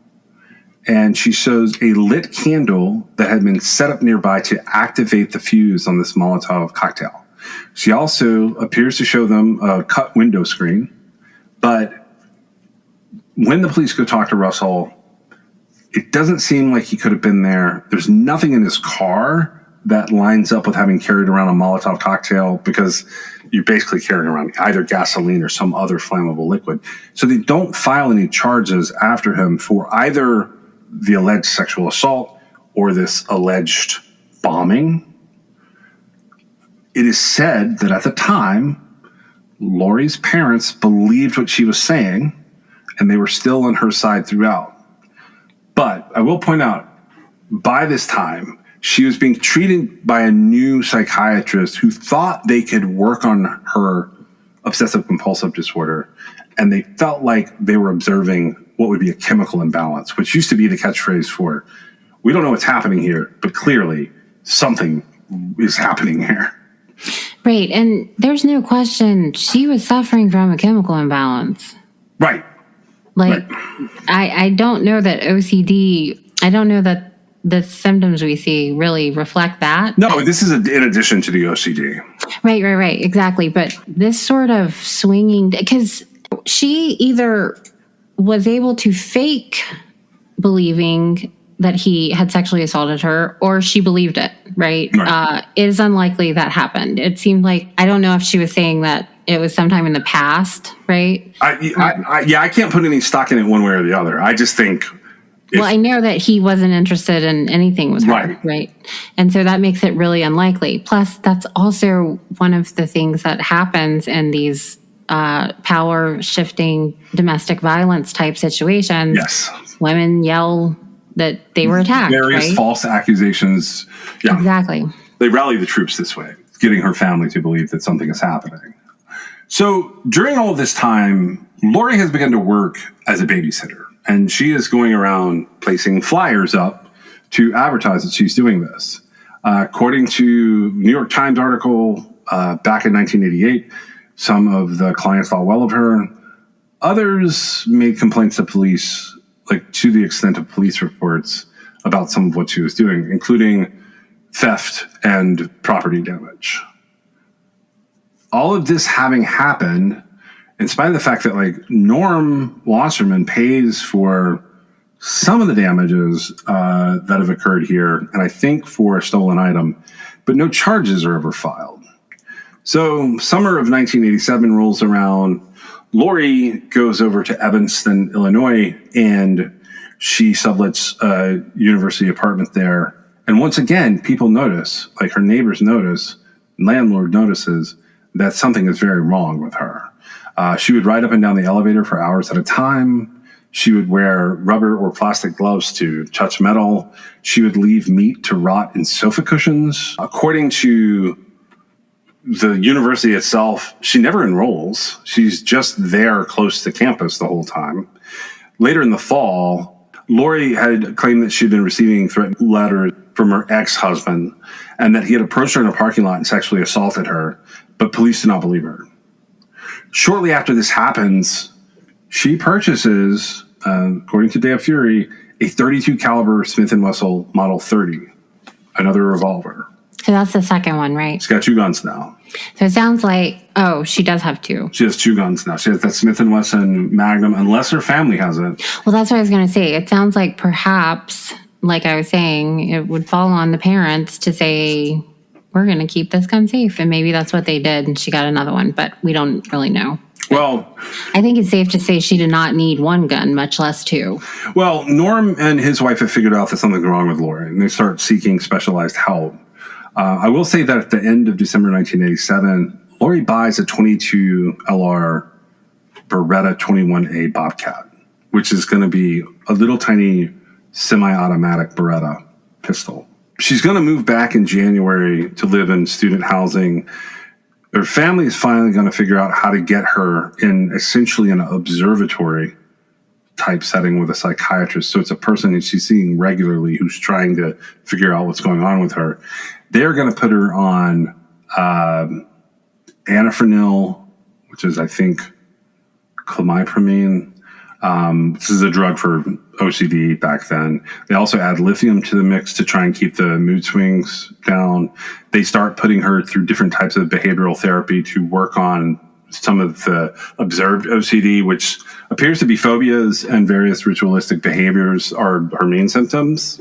And she shows a lit candle that had been set up nearby to activate the fuse on this Molotov cocktail. She also appears to show them a cut window screen. But when the police go talk to Russell, it doesn't seem like he could have been there. There's nothing in his car that lines up with having carried around a Molotov cocktail because you're basically carrying around either gasoline or some other flammable liquid. So they don't file any charges after him for either the alleged sexual assault or this alleged bombing. It is said that at the time, Lori's parents believed what she was saying, and they were still on her side throughout. But I will point out, by this time, she was being treated by a new psychiatrist who thought they could work on her obsessive compulsive disorder, and they felt like they were observing what would be a chemical imbalance, which used to be the catchphrase for, we don't know what's happening here, but clearly something is happening here. Right. And there's no question she was suffering from a chemical imbalance. Right. Like, Right. I don't know that OCD, I don't know that the symptoms we see really reflect that. No, this is in addition to the OCD. Right. Exactly. But this sort of swinging, because she either was able to fake believing that he had sexually assaulted her, or she believed it, right? It is unlikely that happened. It seemed like, I don't know if she was saying that it was sometime in the past, right? I can't put any stock in it one way or the other. I just think... Well, I know that he wasn't interested in anything with her, right? And so that makes it really unlikely. Plus, that's also one of the things that happens in these power-shifting domestic violence type situations. Yes. Women yell that they were attacked, Various false accusations. Yeah. Exactly. They rally the troops this way, getting her family to believe that something is happening. So during all of this time, Lori has begun to work as a babysitter. And she is going around placing flyers up to advertise that she's doing this. According to New York Times article back in 1988, Some of the clients thought well of her. Others made complaints to police, like to the extent of police reports about some of what she was doing, including theft and property damage. All of this having happened, in spite of the fact that like Norm Wasserman pays for some of the damages that have occurred here, and I think for a stolen item, but no charges are ever filed. So summer of 1987 rolls around. Lori goes over to Evanston, Illinois, and she sublets a university apartment there. And once again, people notice, like her neighbors notice, landlord notices that something is very wrong with her. She would ride up and down the elevator for hours at a time. She would wear rubber or plastic gloves to touch metal. She would leave meat to rot in sofa cushions. According to the university itself, she never enrolls. She's just there close to campus the whole time. Later in the fall, Lori had claimed that she'd been receiving threatening letters from her ex-husband and that he had approached her in a parking lot and sexually assaulted her, but police did not believe her. Shortly after this happens, she purchases, according to Day of Fury, a .32 caliber Smith & Wesson Model 30, another revolver. So that's the second one, right? She's got 2 guns now. So it sounds like, oh, she does have 2. She has 2 guns now. She has that Smith & Wesson Magnum, unless her family has it. Well, that's what I was going to say. It sounds like perhaps, like I was saying, it would fall on the parents to say, we're going to keep this gun safe. And maybe that's what they did, and she got another one, but we don't really know. Well, I think it's safe to say she did not need 1 gun, much less 2. Well, Norm and his wife have figured out that something's wrong with Lori, and they start seeking specialized help. I will say that at the end of December 1987, Lori buys a .22 LR Beretta 21A Bobcat, which is going to be a little tiny semi-automatic Beretta pistol. She's going to move back in January to live in student housing. Her family is finally going to figure out how to get her in essentially an observatory type setting with a psychiatrist. So it's a person that she's seeing regularly who's trying to figure out what's going on with her. They're going to put her on anifranil, which is, I think, clomipramine. This is a drug for OCD back then. They also add lithium to the mix to try and keep the mood swings down. They start putting her through different types of behavioral therapy to work on some of the observed OCD, which appears to be phobias and various ritualistic behaviors are her main symptoms.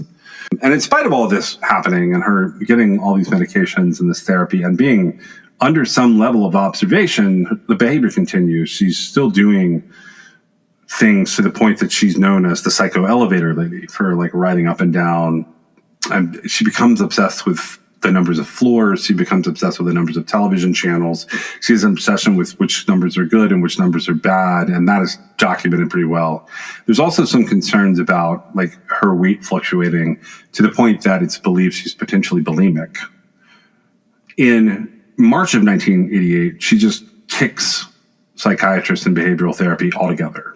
And in spite of all of this happening and her getting all these medications and this therapy and being under some level of observation, the behavior continues. She's still doing things to the point that she's known as the psycho elevator lady for like riding up and down. And she becomes obsessed with the numbers of floors. She becomes obsessed with the numbers of television channels. She has an obsession with which numbers are good and which numbers are bad. And that is documented pretty well. There's also some concerns about like her weight fluctuating to the point that it's believed she's potentially bulimic. In March of 1988, she just kicks psychiatrists and behavioral therapy altogether.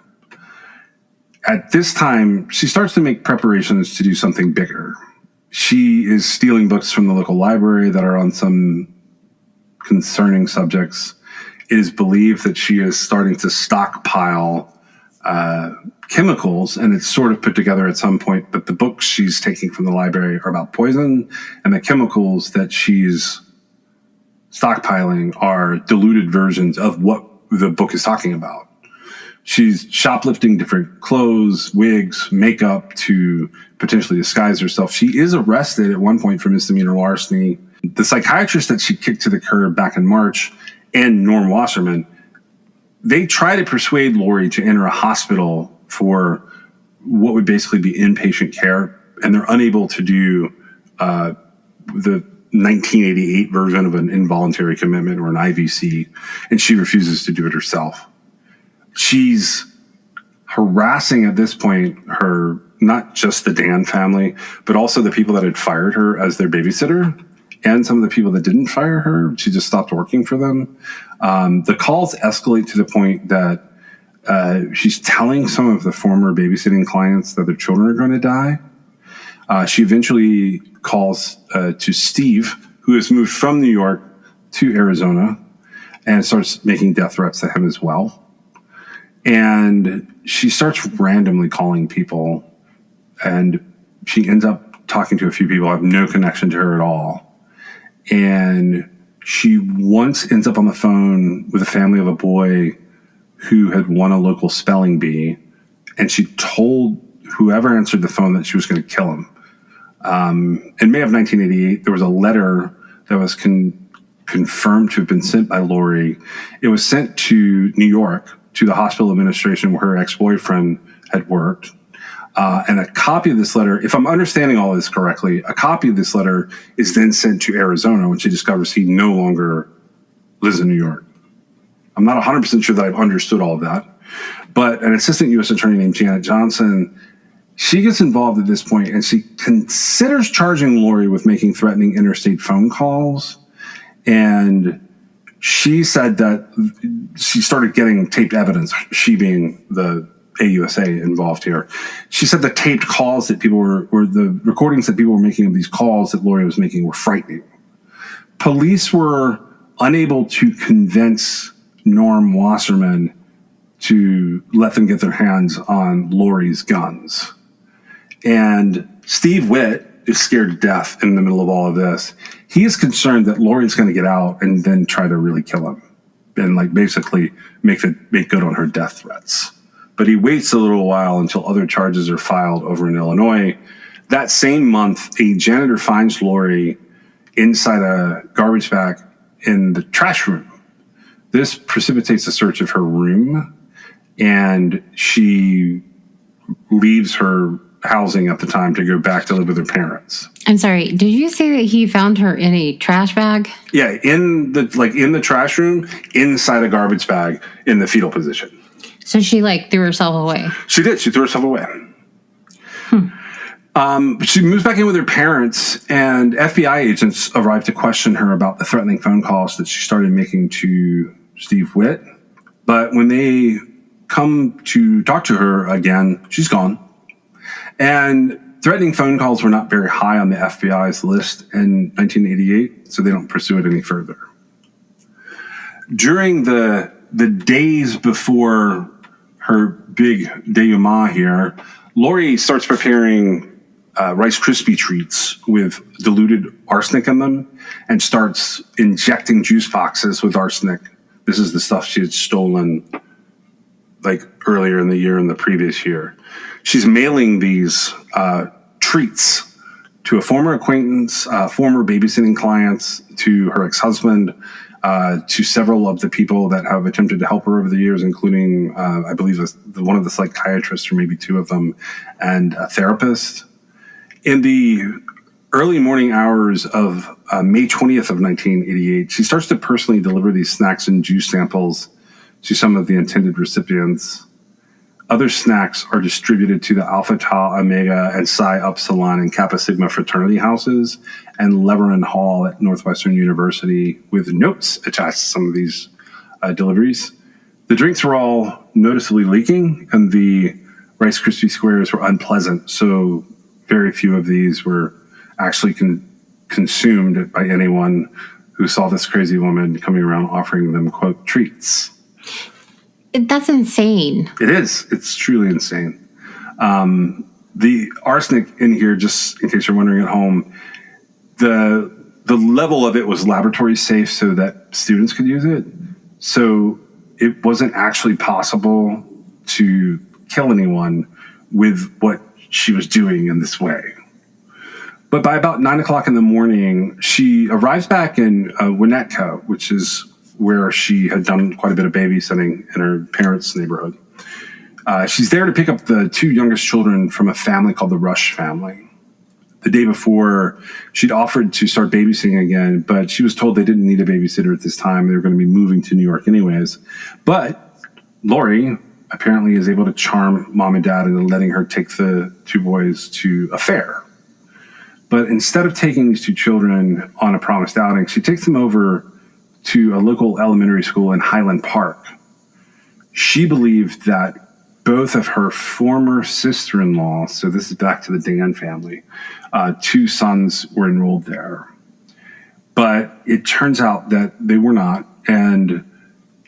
At this time, she starts to make preparations to do something bigger. She is stealing books from the local library that are on some concerning subjects. It is believed that she is starting to stockpile chemicals, and it's sort of put together at some point that the books she's taking from the library are about poison, and the chemicals that she's stockpiling are diluted versions of what the book is talking about. She's shoplifting different clothes, wigs, makeup to potentially disguise herself. She is arrested at one point for misdemeanor larceny. The psychiatrist that she kicked to the curb back in March and Norm Wasserman, they try to persuade Lori to enter a hospital for what would basically be inpatient care, and they're unable to do the 1988 version of an involuntary commitment or an IVC, and she refuses to do it herself. She's harassing at this point her, not just the Dan family, but also the people that had fired her as their babysitter and some of the people that didn't fire her. She just stopped working for them. The calls escalate to the point that she's telling some of the former babysitting clients that their children are going to die. She eventually calls to Steve, who has moved from New York to Arizona, and starts making death threats to him as well. And she starts randomly calling people, and she ends up talking to a few people. I have no connection to her at all. And she once ends up on the phone with a family of a boy who had won a local spelling bee, and she told whoever answered the phone that she was going to kill him. In May of 1988, there was a letter that was confirmed to have been sent by Lori. It was sent to New York, to the hospital administration where her ex-boyfriend had worked. And a copy of this letter, if I'm understanding all this correctly, a copy of this letter is then sent to Arizona when she discovers he no longer lives in New York. I'm not 100% sure that I've understood all of that. But an assistant U.S. attorney named Janet Johnson, she gets involved at this point, and she considers charging Lori with making threatening interstate phone calls. And she said that she started getting taped evidence, she being the AUSA involved here. She said the taped calls that people were the recordings that people were making of these calls that Lori was making were frightening. Police were unable to convince Norm Wasserman to let them get their hands on Lori's guns. And Steve Witt is scared to death in the middle of all of this. He is concerned that Lori's going to get out and then try to really kill him and like basically make good on her death threats. But he waits a little while until other charges are filed over in Illinois. That same month, a janitor finds Lori inside a garbage bag in the trash room. This precipitates a search of her room, and she leaves her housing at the time to go back to live with her parents. I'm sorry, did you say that he found her in a trash bag? Yeah, in the trash room, inside a garbage bag in the fetal position. So she threw herself away. She did. She threw herself away. She moves back in with her parents, and FBI agents arrive to question her about the threatening phone calls that she started making to Steve Witt. But when they come to talk to her again, she's gone. And threatening phone calls were not very high on the FBI's list in 1988, so they don't pursue it any further. During the days before her big denouement here, Lori starts preparing Rice Krispie treats with diluted arsenic in them and starts injecting juice boxes with arsenic. This is the stuff she had stolen earlier in the year and the previous year. She's mailing these treats to a former acquaintance, former babysitting clients, to her ex-husband, to several of the people that have attempted to help her over the years, including, I believe, one of the psychiatrists, or maybe two of them, and a therapist. In the early morning hours of May 20th of 1988, she starts to personally deliver these snacks and juice samples to some of the intended recipients. Other snacks are distributed to the Alpha Tau Omega and Psi Upsilon and Kappa Sigma fraternity houses and Leveran Hall at Northwestern University, with notes attached to some of these deliveries. The drinks were all noticeably leaking, and the Rice Krispie squares were unpleasant, so very few of these were actually consumed by anyone who saw this crazy woman coming around offering them, quote, treats. That's insane. It is. It's truly insane. The arsenic in here, just in case you're wondering at home, the level of it was laboratory safe so that students could use it. So it wasn't actually possible to kill anyone with what she was doing in this way. But by about 9 o'clock in the morning, she arrives back in Winnetka, which is where she had done quite a bit of babysitting in her parents' neighborhood. She's there to pick up the two youngest children from a family called the Rush family. The day before, she'd offered to start babysitting again, but she was told they didn't need a babysitter at this time. They were going to be moving to New York anyways. But Lori apparently is able to charm mom and dad into letting her take the two boys to a fair. But instead of taking these two children on a promised outing, she takes them over to a local elementary school in Highland Park. She believed that both of her former sister-in-law, so this is back to the Dan family, two sons were enrolled there. But it turns out that they were not, and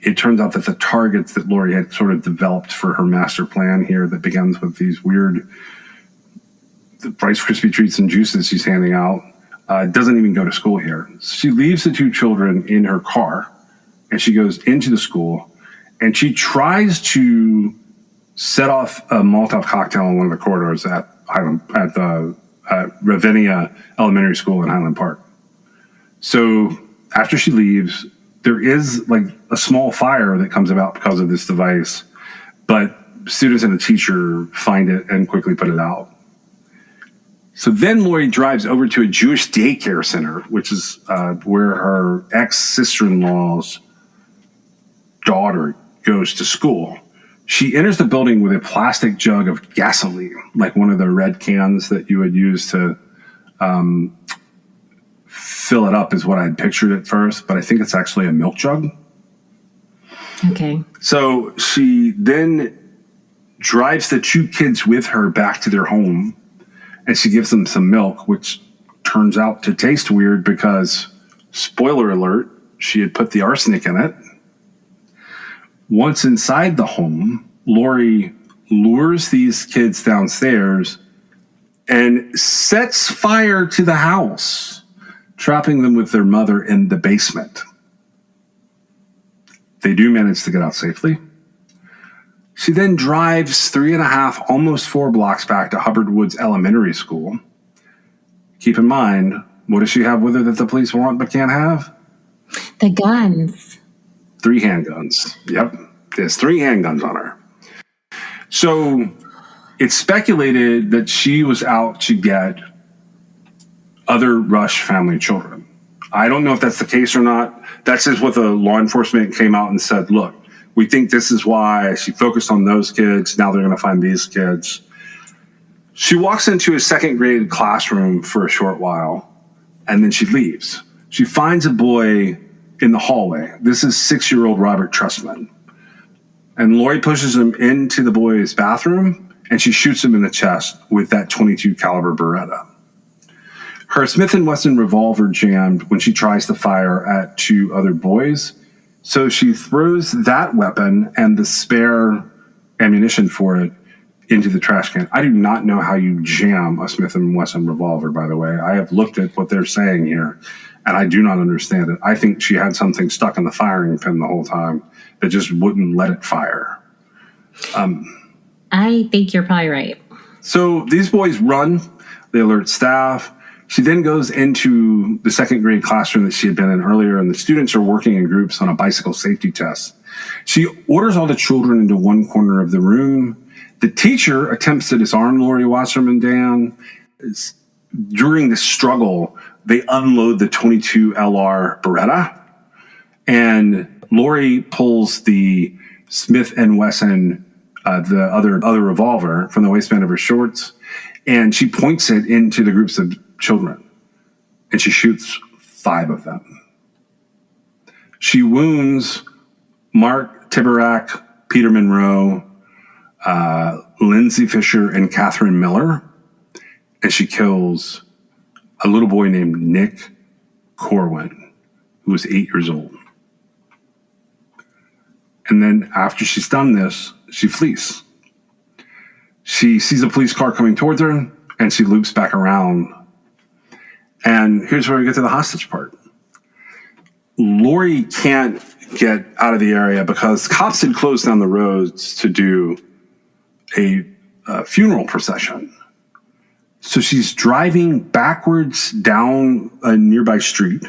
it turns out that the targets that Lori had sort of developed for her master plan here, that begins with these weird Rice Krispie treats and juices she's handing out, doesn't even go to school here. She leaves the two children in her car, and she goes into the school, and she tries to set off a Molotov cocktail in one of the corridors at Ravinia Elementary School in Highland Park. So after she leaves, there is like a small fire that comes about because of this device, but students and a teacher find it and quickly put it out. So then Lori drives over to a Jewish daycare center, which is where her ex-sister-in-law's daughter goes to school. She enters the building with a plastic jug of gasoline, like one of the red cans that you would use to fill it up is what I'd pictured at first, but I think it's actually a milk jug. Okay. So she then drives the two kids with her back to their home, and she gives them some milk, which turns out to taste weird because, spoiler alert, she had put the arsenic in it. Once inside the home, Lori lures these kids downstairs and sets fire to the house, trapping them with their mother in the basement. They do manage to get out safely. She then drives 3.5, almost 4 blocks back to Hubbard Woods Elementary School. Keep in mind, what does she have with her that the police want but can't have? The guns. 3 handguns. Yep. There's 3 handguns on her. So it's speculated that she was out to get other Rush family children. I don't know if that's the case or not. That's just what the law enforcement came out and said, look, we think this is why she focused on those kids. Now they're going to find these kids. She walks into a 2nd grade classroom for a short while, and then she leaves. She finds a boy in the hallway. This is 6-year-old Robert Trustman. And Lori pushes him into the boy's bathroom, and she shoots him in the chest with that .22 caliber Beretta. Her Smith & Wesson revolver jammed when she tries to fire at 2 other boys. So she throws that weapon and the spare ammunition for it into the trash can. I do not know how you jam a Smith & Wesson revolver, by the way. I have looked at what they're saying here, and I do not understand it. I think she had something stuck in the firing pin the whole time that just wouldn't let it fire. I think you're probably right. So these boys run. They alert staff. She then goes into the 2nd grade classroom that she had been in earlier, and the students are working in groups on a bicycle safety test. She orders all the children into one corner of the room. The teacher attempts to disarm Lori Wasserman Dan. During the struggle, they unload the .22 LR Beretta, and Lori pulls the Smith & Wesson, the other revolver, from the waistband of her shorts, and she points it into the groups of children, and she shoots 5 of them. She wounds Mark Tiburak, Peter Monroe, Lindsay Fisher, and Catherine Miller, and she kills a little boy named Nick Corwin, who was 8 years old. And then after she's done this, she flees. She sees a police car coming towards her, and she loops back around. And here's where we get to the hostage part. Lori can't get out of the area because cops had closed down the roads to do a funeral procession. So she's driving backwards down a nearby street.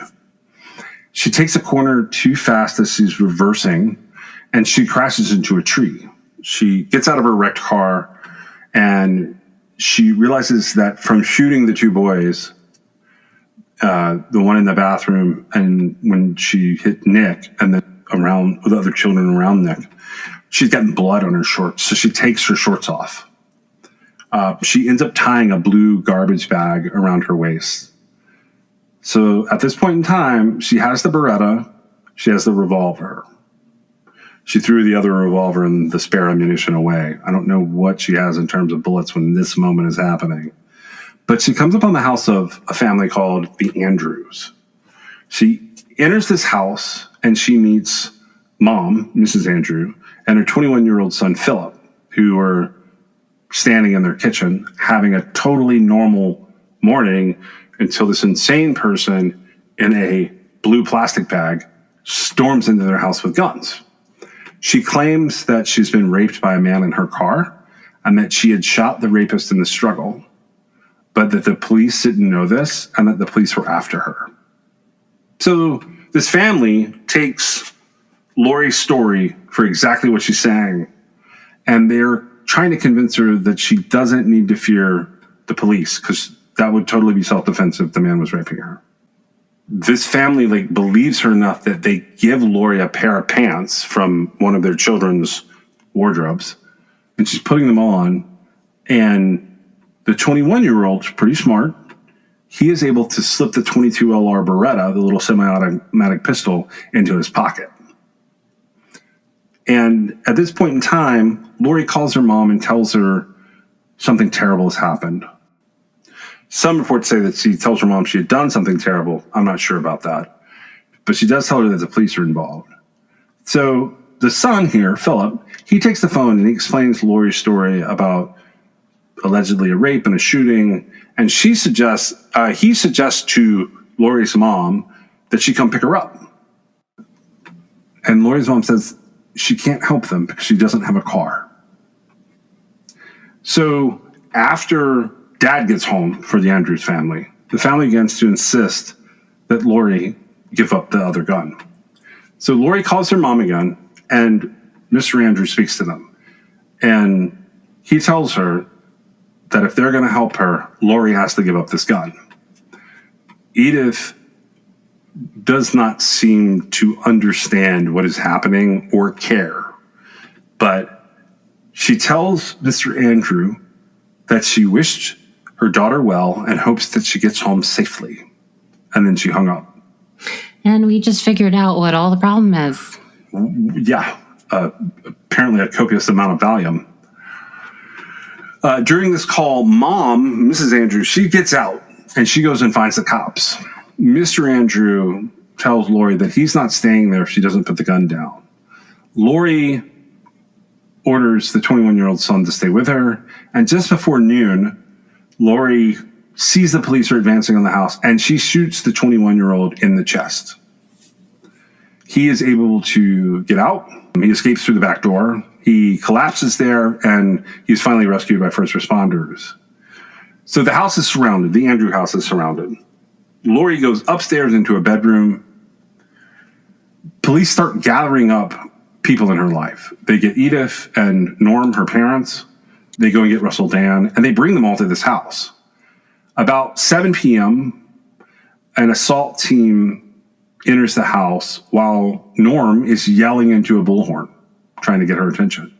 She takes a corner too fast as she's reversing, and she crashes into a tree. She gets out of her wrecked car, and she realizes that from shooting the 2 boys, the one in the bathroom, and when she hit Nick, and then around the other children around Nick, she's gotten blood on her shorts. So she takes her shorts off. She ends up tying a blue garbage bag around her waist. So at this point in time, she has the Beretta, she has the revolver. She threw the other revolver and the spare ammunition away. I don't know what she has in terms of bullets when this moment is happening. But she comes upon the house of a family called the Andrews. She enters this house, and she meets mom, Mrs. Andrew, and her 21-year-old son, Philip, who were standing in their kitchen having a totally normal morning until this insane person in a blue plastic bag storms into their house with guns. She claims that she's been raped by a man in her car and that she had shot the rapist in the struggle, but that the police didn't know this and that the police were after her. So this family takes Lori's story for exactly what she's saying, and they're trying to convince her that she doesn't need to fear the police because that would totally be self-defense if the man was raping her. This family believes her enough that they give Lori a pair of pants from one of their children's wardrobes, and she's putting them on, and the 21-year-old's pretty smart. He is able to slip the .22 LR Beretta, the little semi-automatic pistol, into his pocket. And at this point in time, Lori calls her mom and tells her something terrible has happened. Some reports say that she tells her mom she had done something terrible. I'm not sure about that. But she does tell her that the police are involved. So the son here, Philip, he takes the phone and he explains Lori's story about allegedly a rape and a shooting. And he suggests to Lori's mom that she come pick her up. And Lori's mom says she can't help them because she doesn't have a car. So after Dad gets home for the Andrews family, the family begins to insist that Lori give up the other gun. So Lori calls her mom again, and Mr. Andrews speaks to them. And he tells her that if they're going to help her, Lori has to give up this gun. Edith does not seem to understand what is happening or care. But she tells Mr. Andrew that she wished her daughter well and hopes that she gets home safely. And then she hung up. And we just figured out what all the problem is. Yeah, apparently a copious amount of Valium. During this call, Mom, Mrs. Andrew, she gets out and she goes and finds the cops. Mr. Andrew tells Lori that he's not staying there if she doesn't put the gun down. Lori orders the 21-year-old son to stay with her. And just before noon, Lori sees the police are advancing on the house and she shoots the 21-year-old in the chest. He is able to get out. He escapes through the back door. He collapses there and he's finally rescued by first responders. So the house is surrounded. The Andrew house is surrounded. Lori goes upstairs into a bedroom. Police start gathering up people in her life. They get Edith and Norm, her parents. They go and get Russell Dan, and they bring them all to this house. About 7 p.m., an assault team enters the house while Norm is yelling into a bullhorn, trying to get her attention.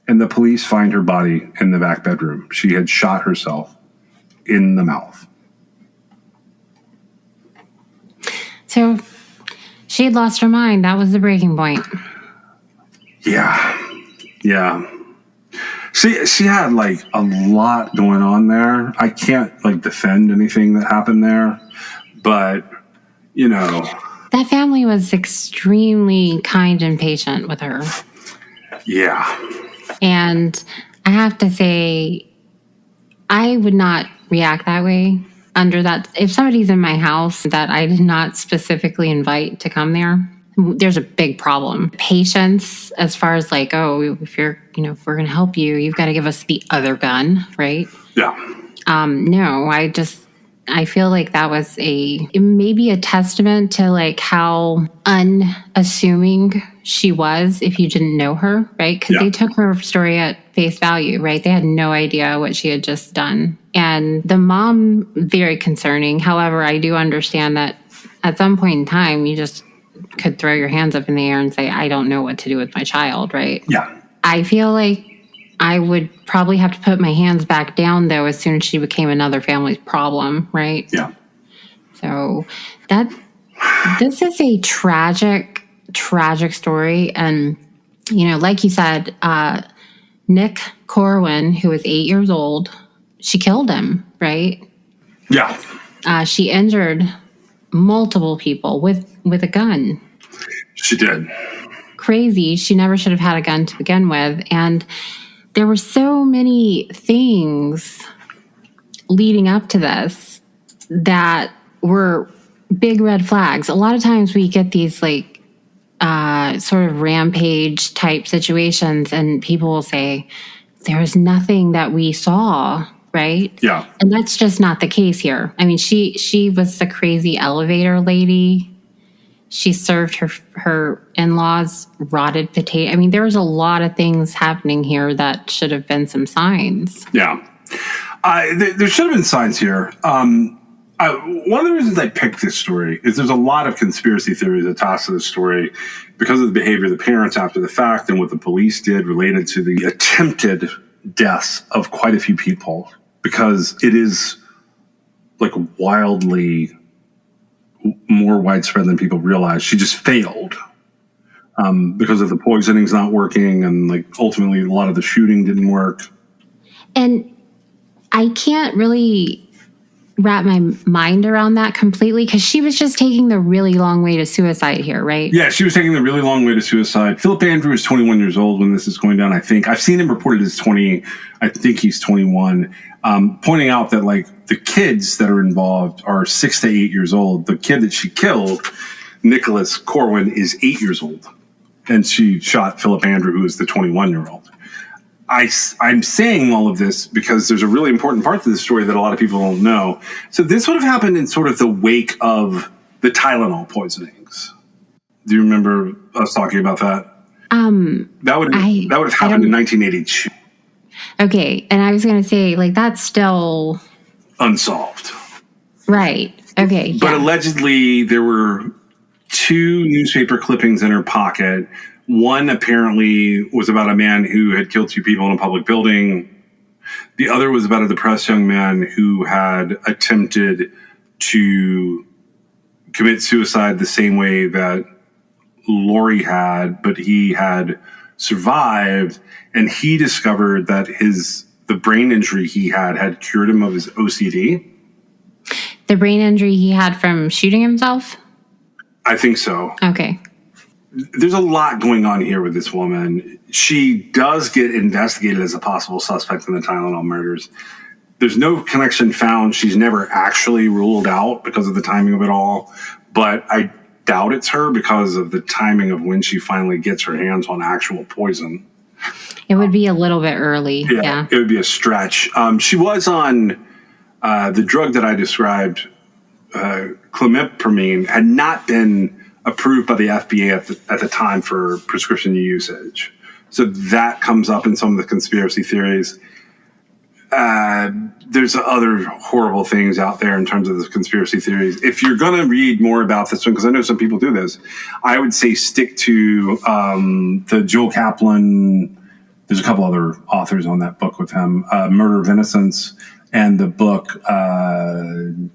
And the police find her body in the back bedroom. She had shot herself in the mouth. So she had lost her mind. That was the breaking point. Yeah. She had a lot going on there. I can't defend anything that happened there, but that family was extremely kind and patient with her. Yeah. And I have to say, I would not react that way under that. If somebody's in my house that I did not specifically invite to come there, there's a big problem. Patience, as far as if you're, if we're going to help you, you've got to give us the other gun, right? Yeah. No, I feel like that was it may be a testament to how unassuming she was if you didn't know her, right? Because they took her story at face value, right? They had no idea what she had just done. And the mom, very concerning. However, I do understand that at some point in time, you just could throw your hands up in the air and say, I don't know what to do with my child, right? Yeah. I feel like I would probably have to put my hands back down, though, as soon as she became another family's problem, right? Yeah. So this is a tragic story. And, like you said, Nick Corwin, who was 8 years old, she killed him, right? Yeah. She injured multiple people with a gun. She did. crazy. She never should have had a gun to begin with. And there were so many things leading up to this that were big red flags. A lot of times we get these like sort of rampage type situations, and people will say, there was nothing that we saw, right? Yeah. And that's just not the case here. I mean, she was the crazy elevator lady. She served her in-laws rotted potato. I mean, there was a lot of things happening here that should have been some signs. Yeah. There should have been signs here. One of the reasons I picked this story is there's a lot of conspiracy theories attached to this story because of the behavior of the parents after the fact and what the police did related to the attempted deaths of quite a few people, because it is like wildly more widespread than people realize. She just failed because of the poisoning's not working, and like ultimately a lot of the shooting didn't work. And I can't really wrap my mind around that completely, because she was just taking the really long way to suicide here, right? Yeah, she was taking the really long way to suicide. Philip Andrew is 21 years old when this is going down, I think. I've seen him reported as 20. I think he's 21. Pointing out that, like, the kids that are involved are 6 to 8 years old. The kid that she killed, Nicholas Corwin, is 8 years old. And she shot Philip Andrew, who is the 21-year-old. I'm saying all of this because there's a really important part to this story that a lot of people don't know. So this would have happened in sort of the wake of the Tylenol poisonings. Do you remember us talking about that? That would have happened in 1982. Okay, and I was going to say, like, that's still Unsolved. right. Okay, But yeah. allegedly there were 2 newspaper clippings in her pocket. One apparently was about a man who had killed 2 people in a public building. The other was about a depressed young man who had attempted to commit suicide the same way that Lori had, but he had survived, and he discovered that the brain injury he had cured him of his OCD. The brain injury he had from shooting himself? I think so. Okay. There's a lot going on here with this woman. She does get investigated as a possible suspect in the Tylenol murders. There's no connection found. She's never actually ruled out because of the timing of it all. But I doubt it's her because of the timing of when she finally gets her hands on actual poison. It would be a little bit early. Yeah. It would be a stretch. She was on the drug that I described, clomipramine, had not been approved by the FDA at the time for prescription usage. So that comes up in some of the conspiracy theories. There's other horrible things out there in terms of the conspiracy theories. If you're going to read more about this one, because I know some people do this, I would say stick to the Joel Kaplan. There's a couple other authors on that book with him, Murder of Innocence, and the book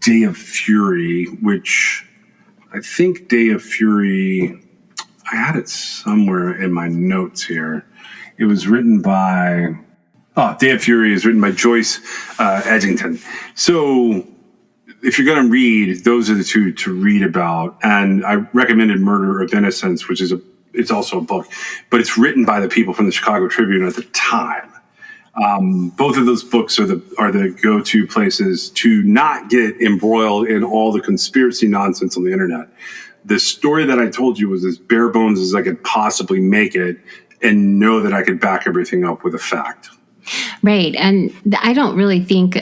Day of Fury, which I think Day of Fury, I had it somewhere in my notes here. It was written by... Day of Fury is written by Joyce Edgington. So if you're going to read, those are the 2 to read about. And I recommended Murder of Innocence, which is it's also a book, but it's written by the people from the Chicago Tribune at the time. Both of those books are the go-to places to not get embroiled in all the conspiracy nonsense on the internet. The story that I told you was as bare bones as I could possibly make it, and know that I could back everything up with a fact. Right. And I don't really think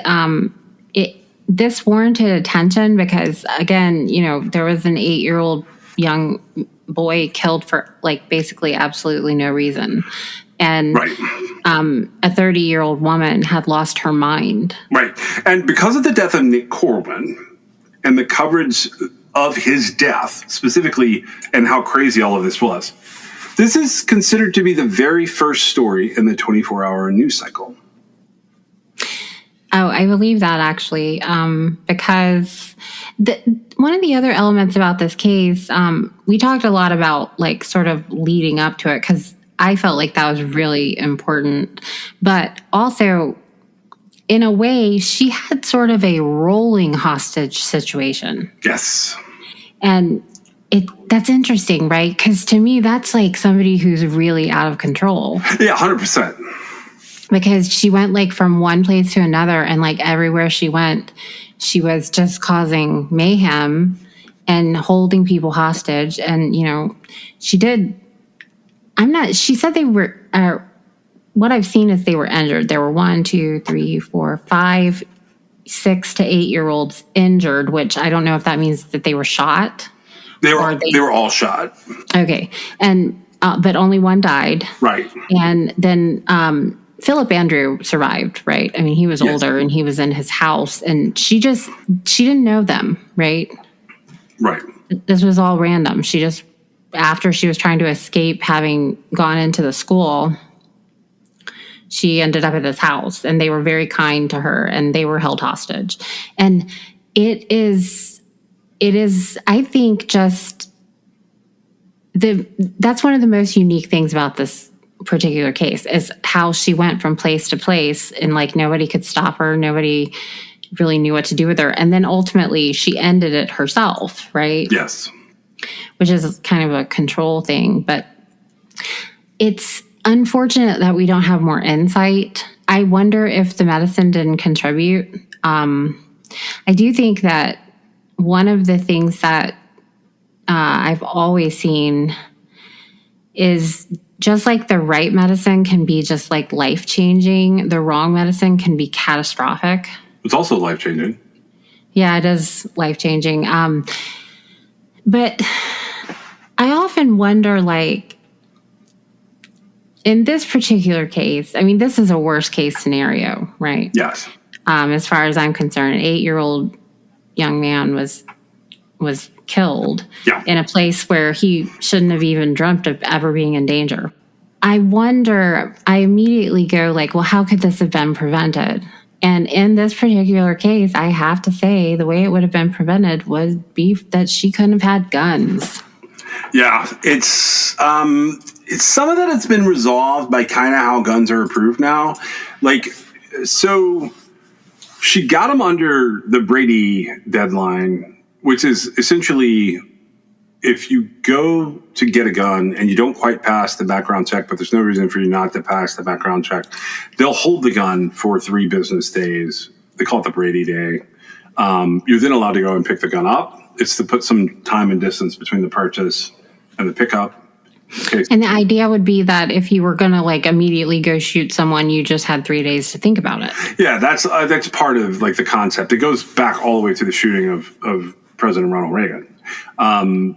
this warranted attention because, again, there was an 8-year-old young boy killed for like basically absolutely no reason. And right. A 30-year-old woman had lost her mind. Right. And because of the death of Nick Corwin and the coverage of his death specifically and how crazy all of this was, this is considered to be the very first story in the 24-hour news cycle. Oh, I believe that actually, because one of the other elements about this case, we talked a lot about like sort of leading up to it because I felt like that was really important. But also, in a way, she had sort of a rolling hostage situation. Yes. And That's interesting, right? Because to me, that's like somebody who's really out of control. Yeah, 100%. Because she went like from one place to another, and like everywhere she went, she was just causing mayhem and holding people hostage. And, you know, she did. She said they were, what I've seen is they were injured. There were 1, 2, 3, 4, 5, 6 to 8-year-olds injured, which I don't know if that means that they were shot. They were all shot. Okay. And, but only one died. Right. And then, Philip Andrew survived, right? I mean, he was older and he was in his house, and she didn't know them, right? Right. This was all random. She just, after she was trying to escape having gone into the school, she ended up at this house, and they were very kind to her, and they were held hostage. And it is, I think, just that's one of the most unique things about this particular case is how she went from place to place, and like nobody could stop her. Nobody really knew what to do with her. And then ultimately she ended it herself, right? Yes. Which is kind of a control thing, but it's unfortunate that we don't have more insight. I wonder if the medicine didn't contribute. I do think that one of the things that I've always seen is just like the right medicine can be just like life-changing, the wrong medicine can be catastrophic. It's also life-changing. Yeah, it is life-changing. But I often wonder, like, in this particular case, I mean, this is a worst-case scenario, right? Yes. As far as I'm concerned, an 8-year-old young man was killed in a place where he shouldn't have even dreamt of ever being in danger. I wonder, I immediately go like, well, how could this have been prevented? And in this particular case, I have to say the way it would have been prevented would be that she couldn't have had guns. Yeah, it's some of that it's been resolved by kind of how guns are approved now. Like, so she got them under the Brady deadline, which is essentially if you go to get a gun and you don't quite pass the background check, but there's no reason for you not to pass the background check, they'll hold the gun for 3 business days. They call it the Brady Day. You're then allowed to go and pick the gun up. It's to put some time and distance between the purchase and the pickup. Okay. And the idea would be that if you were going to like immediately go shoot someone, you just had 3 days to think about it. Yeah, that's part of like the concept. It goes back all the way to the shooting of President Ronald Reagan.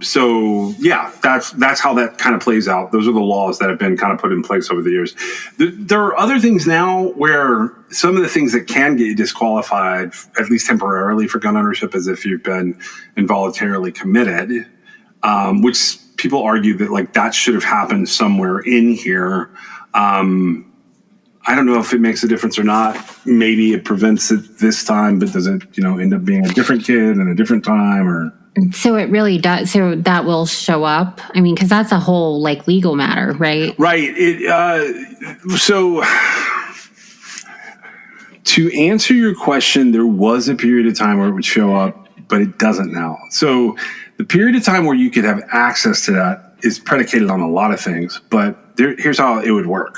So yeah, that's how that kind of plays out. Those are the laws that have been kind of put in place over the years. There are other things now where some of the things that can get you disqualified, at least temporarily, for gun ownership is if you've been involuntarily committed, which people argue that like that should have happened somewhere in here. I don't know if it makes a difference or not. Maybe it prevents it this time, but does it, end up being a different kid and a different time or? So it really does. So that will show up. I mean, because that's a whole like legal matter, right? Right. So to answer your question, there was a period of time where it would show up, but it doesn't now. So the period of time where you could have access to that is predicated on a lot of things, but here's how it would work.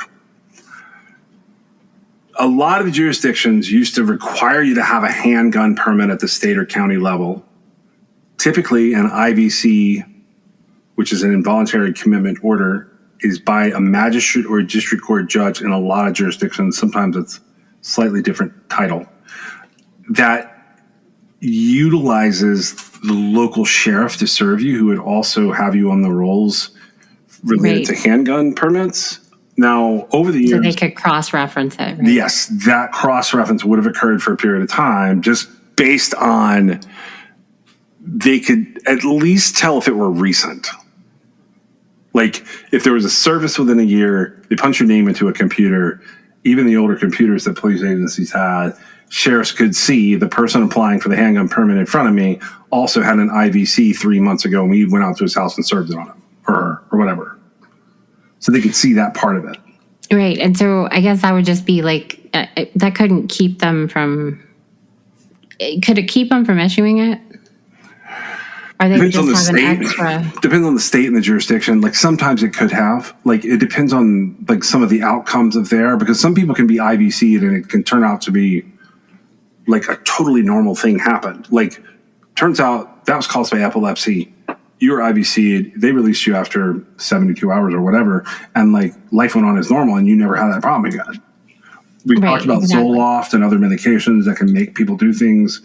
A lot of jurisdictions used to require you to have a handgun permit at the state or county level. Typically, an IVC, which is an involuntary commitment order, is by a magistrate or a district court judge in a lot of jurisdictions. Sometimes it's slightly different title. That utilizes the local sheriff to serve you, who would also have you on the rolls related to handgun permits. Now, over the years... So they could cross-reference it, right? Yes, that cross-reference would have occurred for a period of time, just based on... They could at least tell if it were recent. Like, if there was a service within a year, they punch your name into a computer. Even the older computers that police agencies had, sheriffs could see the person applying for the handgun permit in front of me also had an IVC 3 months ago, and we went out to his house and served it on him, or her, or whatever. So they could see that part of it. Right. And so I guess that would just be like, that couldn't keep them from... Could it keep them from issuing it? Or they could Depends on just the have an state. extra. Depends on the state and the jurisdiction. Like sometimes it could have. Like it depends on like some of the outcomes of there, because some people can be IVC'd and it can turn out to be like a totally normal thing happened. Like turns out that was caused by epilepsy. You were IVC'd. They released you after 72 hours or whatever, and like life went on as normal, and you never had that problem again. We Right, talked about exactly. Zoloft and other medications that can make people do things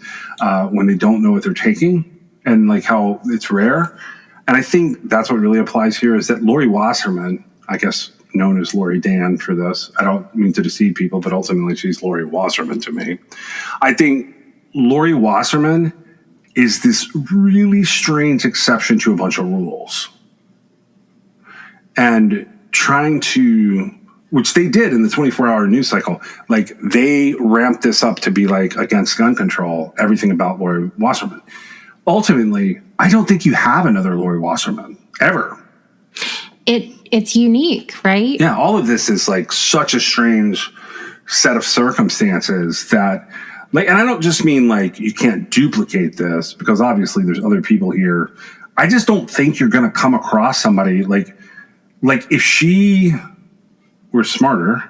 when they don't know what they're taking, and like how it's rare. And I think that's what really applies here is that Lori Wasserman, I guess known as Lori Dan for this, I don't mean to deceive people, but ultimately she's Lori Wasserman to me. I think Lori Wasserman is this really strange exception to a bunch of rules. And trying to, which they did in the 24-hour news cycle, like they ramped this up to be like against gun control, everything about Lori Wasserman. Ultimately, I don't think you have another Lori Wasserman ever. It's unique, right? Yeah, all of this is like such a strange set of circumstances that, like, and I don't just mean like you can't duplicate this, because obviously there's other people here. I just don't think you're going to come across somebody like if she were smarter,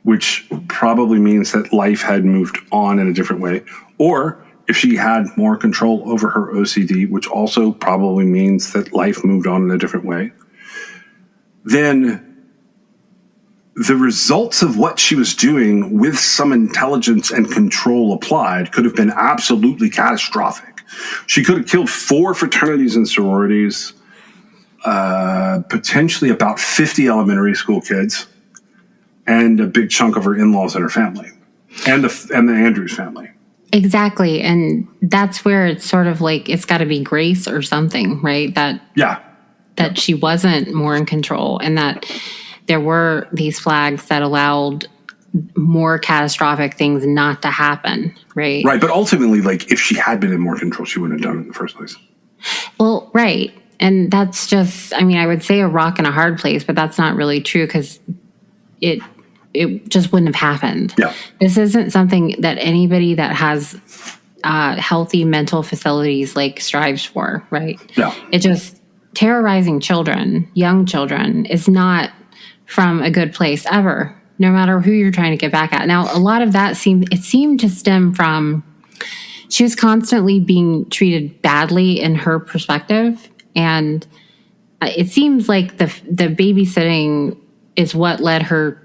which probably means that life had moved on in a different way, or if she had more control over her OCD, which also probably means that life moved on in a different way, then the results of what she was doing with some intelligence and control applied could have been absolutely catastrophic. She could have killed 4 fraternities and sororities, potentially about 50 elementary school kids, and a big chunk of her in-laws and her family, and the Andrews family. Exactly. And that's where it's sort of like it's got to be grace or something, right? That she wasn't more in control, and that there were these flags that allowed more catastrophic things not to happen, right? Right, but ultimately, like, if she had been in more control, she wouldn't have done it in the first place. Well, right. And that's just, I mean, I would say a rock and a hard place, but that's not really true because it just wouldn't have happened. Yeah. This isn't something that anybody that has healthy mental facilities like strives for, right? Yeah. It just terrorizing children, young children, is not from a good place ever, no matter who you're trying to get back at. Now, a lot of that seemed to stem from she was constantly being treated badly in her perspective, and it seems like the babysitting is what led her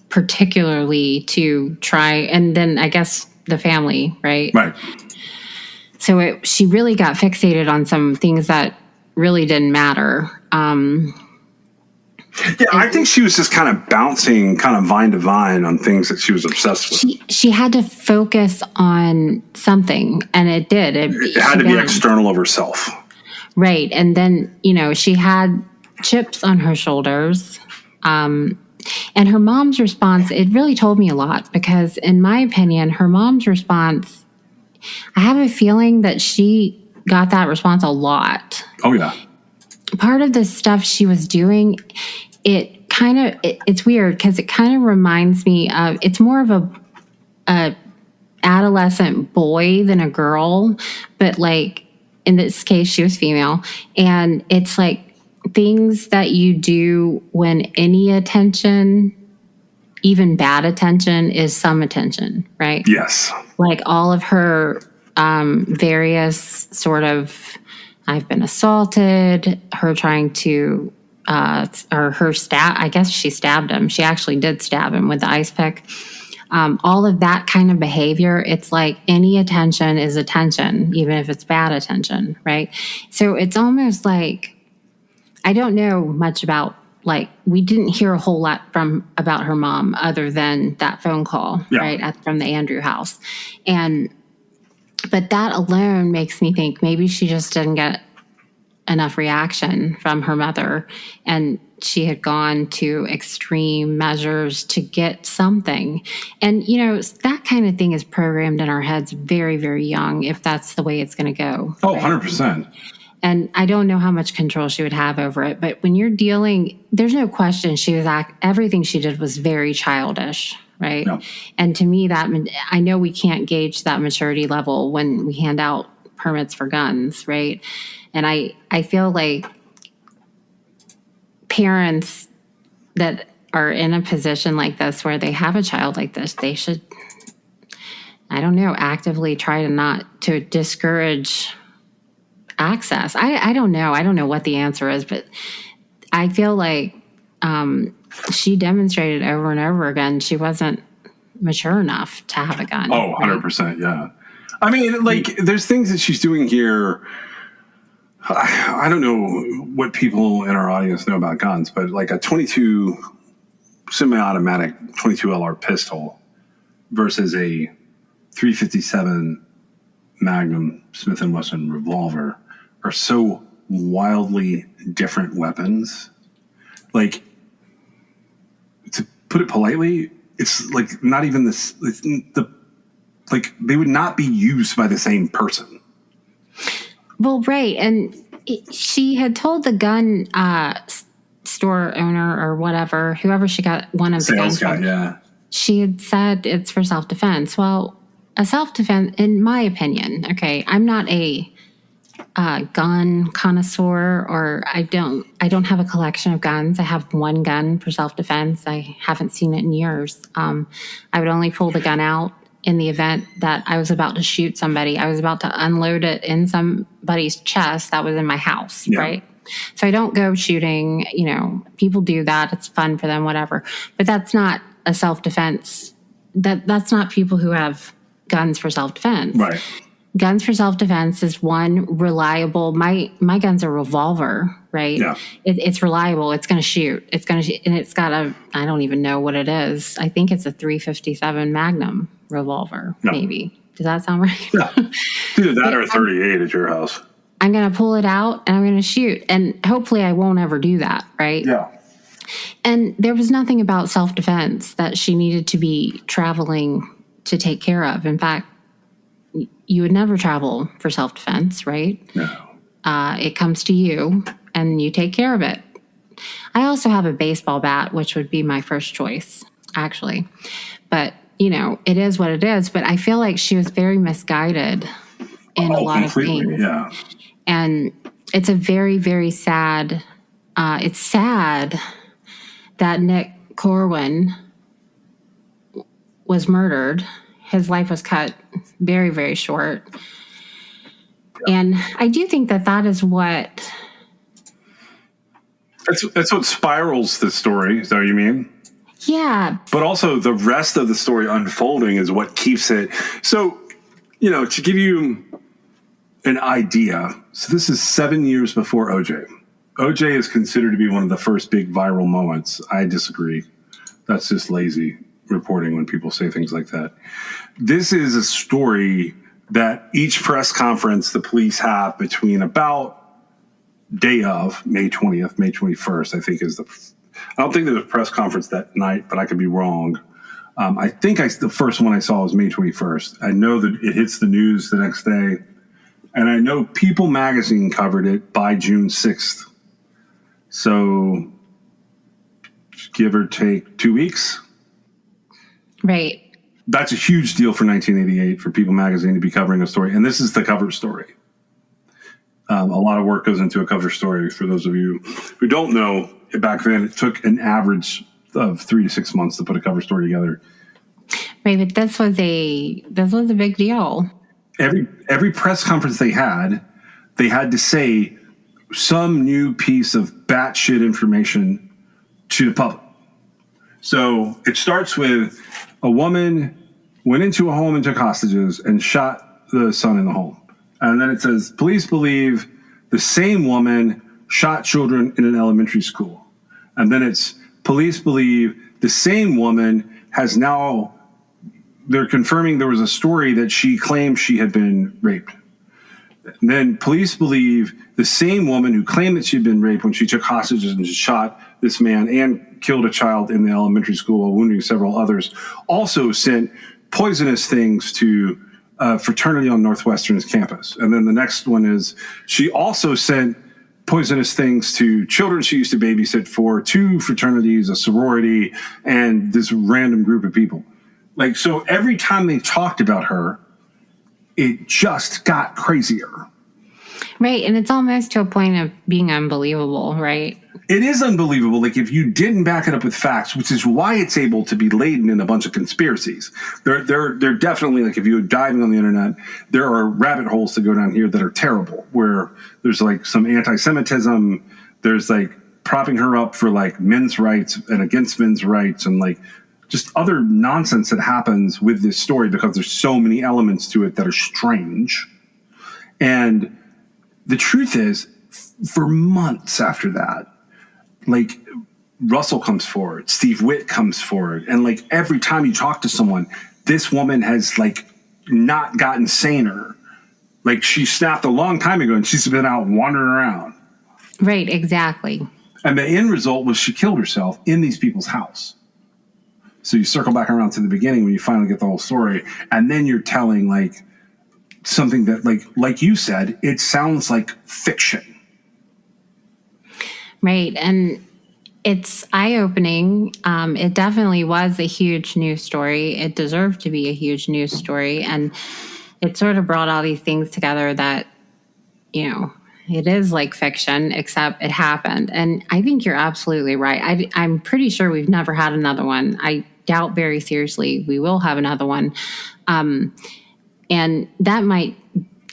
particularly to try, and then I guess the family, right? Right. So she really got fixated on some things that really didn't matter. Yeah, I think she was just kind of bouncing kind of vine to vine on things that she was obsessed with. She had to focus on something, and it did. It had to be external of herself. Right. And then, she had chips on her shoulders. And her mom's response, it really told me a lot, because in my opinion, her mom's response, I have a feeling that she got that response a lot. Oh, yeah. Part of the stuff she was doing, it's weird because it kind of reminds me of, it's more of a adolescent boy than a girl, but like in this case, she was female. And it's like things that you do when any attention, even bad attention, is some attention, right? Yes. Like all of her various sort of, I've been assaulted, her trying to, or her I guess she stabbed him. She actually did stab him with the ice pick. All of that kind of behavior, it's like any attention is attention, even if it's bad attention, right? So it's almost like, I don't know much about, like, we didn't hear a whole lot about her mom other than that phone call, right, from the Andrew house. But that alone makes me think maybe she just didn't get enough reaction from her mother, and she had gone to extreme measures to get something. And, that kind of thing is programmed in our heads very, very young, if that's the way it's going to go. Oh, right? 100%. And I don't know how much control she would have over it. But when you're dealing, there's no question everything she did was very childish, right? No. And to me, I know we can't gauge that maturity level when we hand out permits for guns, right? And I feel like parents that are in a position like this where they have a child like this, they should, I don't know, actively try to not to discourage access. I don't know. I don't know what the answer is, but I feel like she demonstrated over and over again she wasn't mature enough to have a gun. Oh, 100%, yeah. I mean, like, there's things that she's doing here. I don't know what people in our audience know about guns, but like a 22 semi-automatic 22 LR pistol versus a 357 Magnum Smith & Wesson revolver are so wildly different weapons. Like, to put it politely, it's like not even this. Like they would not be used by the same person. Well, right, and she had told the gun store owner or whatever, whoever she got one of the guns Sales guy, from, yeah. she had said it's for self-defense. Well, a self-defense, in my opinion, okay, I'm not a gun connoisseur, or I don't have a collection of guns. I have one gun for self-defense. I haven't seen it in years. I would only pull the gun out in the event that I was about to shoot somebody. I was about to unload it in somebody's chest that was in my house, Yeah. right? So I don't go shooting, people do that. It's fun for them, whatever. But that's not a self-defense. That's not people who have guns for self-defense. Right. Guns for self-defense is one reliable. My gun's a revolver, right? Yeah. It's reliable. It's going to shoot. And it's got I don't even know what it is. I think it's a 357 Magnum revolver, maybe. Does that sound right? Yeah. Either that or a 38 at your house. I'm going to pull it out and I'm going to shoot. And hopefully I won't ever do that, right? Yeah. And there was nothing about self-defense that she needed to be traveling to take care of. In fact, you would never travel for self-defense, right? No. It comes to you and you take care of it. I also have a baseball bat, which would be my first choice, actually. But, it is what it is. But I feel like she was very misguided in a lot of things. Yeah. And it's a very, very sad, it's sad that Nick Corwin was murdered. His life was cut very, very short. And I do think that is what... That's what spirals the story, is that what you mean? Yeah. But also the rest of the story unfolding is what keeps it. So, to give you an idea, so this is 7 years before OJ. OJ is considered to be one of the first big viral moments. I disagree. That's just lazy reporting when people say things like that. This is a story that each press conference the police have between about day of May 20th, May 21st, I think I don't think there's a press conference that night, but I could be wrong. I think the first one I saw was May 21st. I know that it hits the news the next day. And I know People Magazine covered it by June 6th. So give or take 2 weeks. Right. That's a huge deal for 1988 for People Magazine to be covering a story. And this is the cover story. A lot of work goes into a cover story. For those of you who don't know, back then it took an average of 3 to 6 months to put a cover story together. Right, but this was a big deal. Every press conference they had to say some new piece of batshit information to the public. So it starts with a woman went into a home and took hostages and shot the son in the home. And then it says, police believe the same woman shot children in an elementary school. And then it's, police believe the same woman has now, they're confirming there was a story that she claimed she had been raped. And then police believe the same woman who claimed that she'd been raped when she took hostages and shot this man and killed a child in the elementary school while wounding several others also sent poisonous things to fraternity on Northwestern's campus. And then the next one is she also sent poisonous things to children she used to babysit for 2 fraternities, a sorority, and this random group of people. Like, so every time they talked about her, it just got crazier. Right. And it's almost to a point of being unbelievable, right? It is unbelievable. Like, if you didn't back it up with facts, which is why it's able to be laden in a bunch of conspiracies. They're definitely, like, if you're diving on the internet, there are rabbit holes to go down here that are terrible, where there's like some anti-Semitism, there's like propping her up for like men's rights and against men's rights, and like just other nonsense that happens with this story because there's so many elements to it that are strange. And the truth is, for months after that, like, Russell comes forward, Steve Witt comes forward, and like every time you talk to someone, this woman has like not gotten saner. Like, she snapped a long time ago and she's been out wandering around. Right, exactly. And the end result was she killed herself in these people's house. So you circle back around to the beginning when you finally get the whole story, and then you're telling like something that like you said, it sounds like fiction. Right. And it's eye-opening. It definitely was a huge news story. It deserved to be a huge news story. And it sort of brought all these things together that, you know, it is like fiction, except it happened. And I think you're absolutely right. I'm pretty sure we've never had another one. I doubt very seriously we will have another one. And that might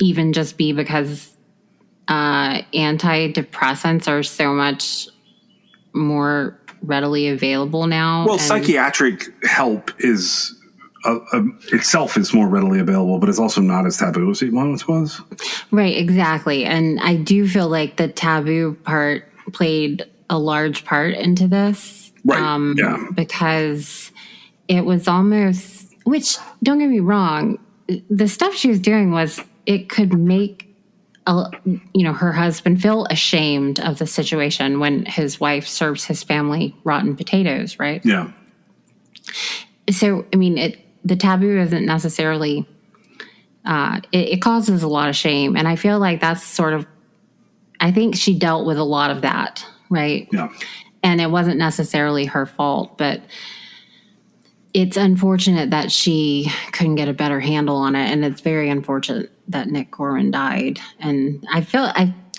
even just be because antidepressants are so much more readily available now. Well, psychiatric help is itself is more readily available, but it's also not as taboo as it once was. Right, exactly. And I do feel like the taboo part played a large part into this. Right. Yeah. Because it was almost, which, don't get me wrong, the stuff she was doing was, it could make her husband feel ashamed of the situation when his wife serves his family rotten potatoes, right? Yeah. So, I mean, the taboo isn't necessarily, it causes a lot of shame. And I feel like that's sort of, I think she dealt with a lot of that, right? Yeah. And it wasn't necessarily her fault, but it's unfortunate that she couldn't get a better handle on it. And it's very unfortunate that Nick Corwin died. And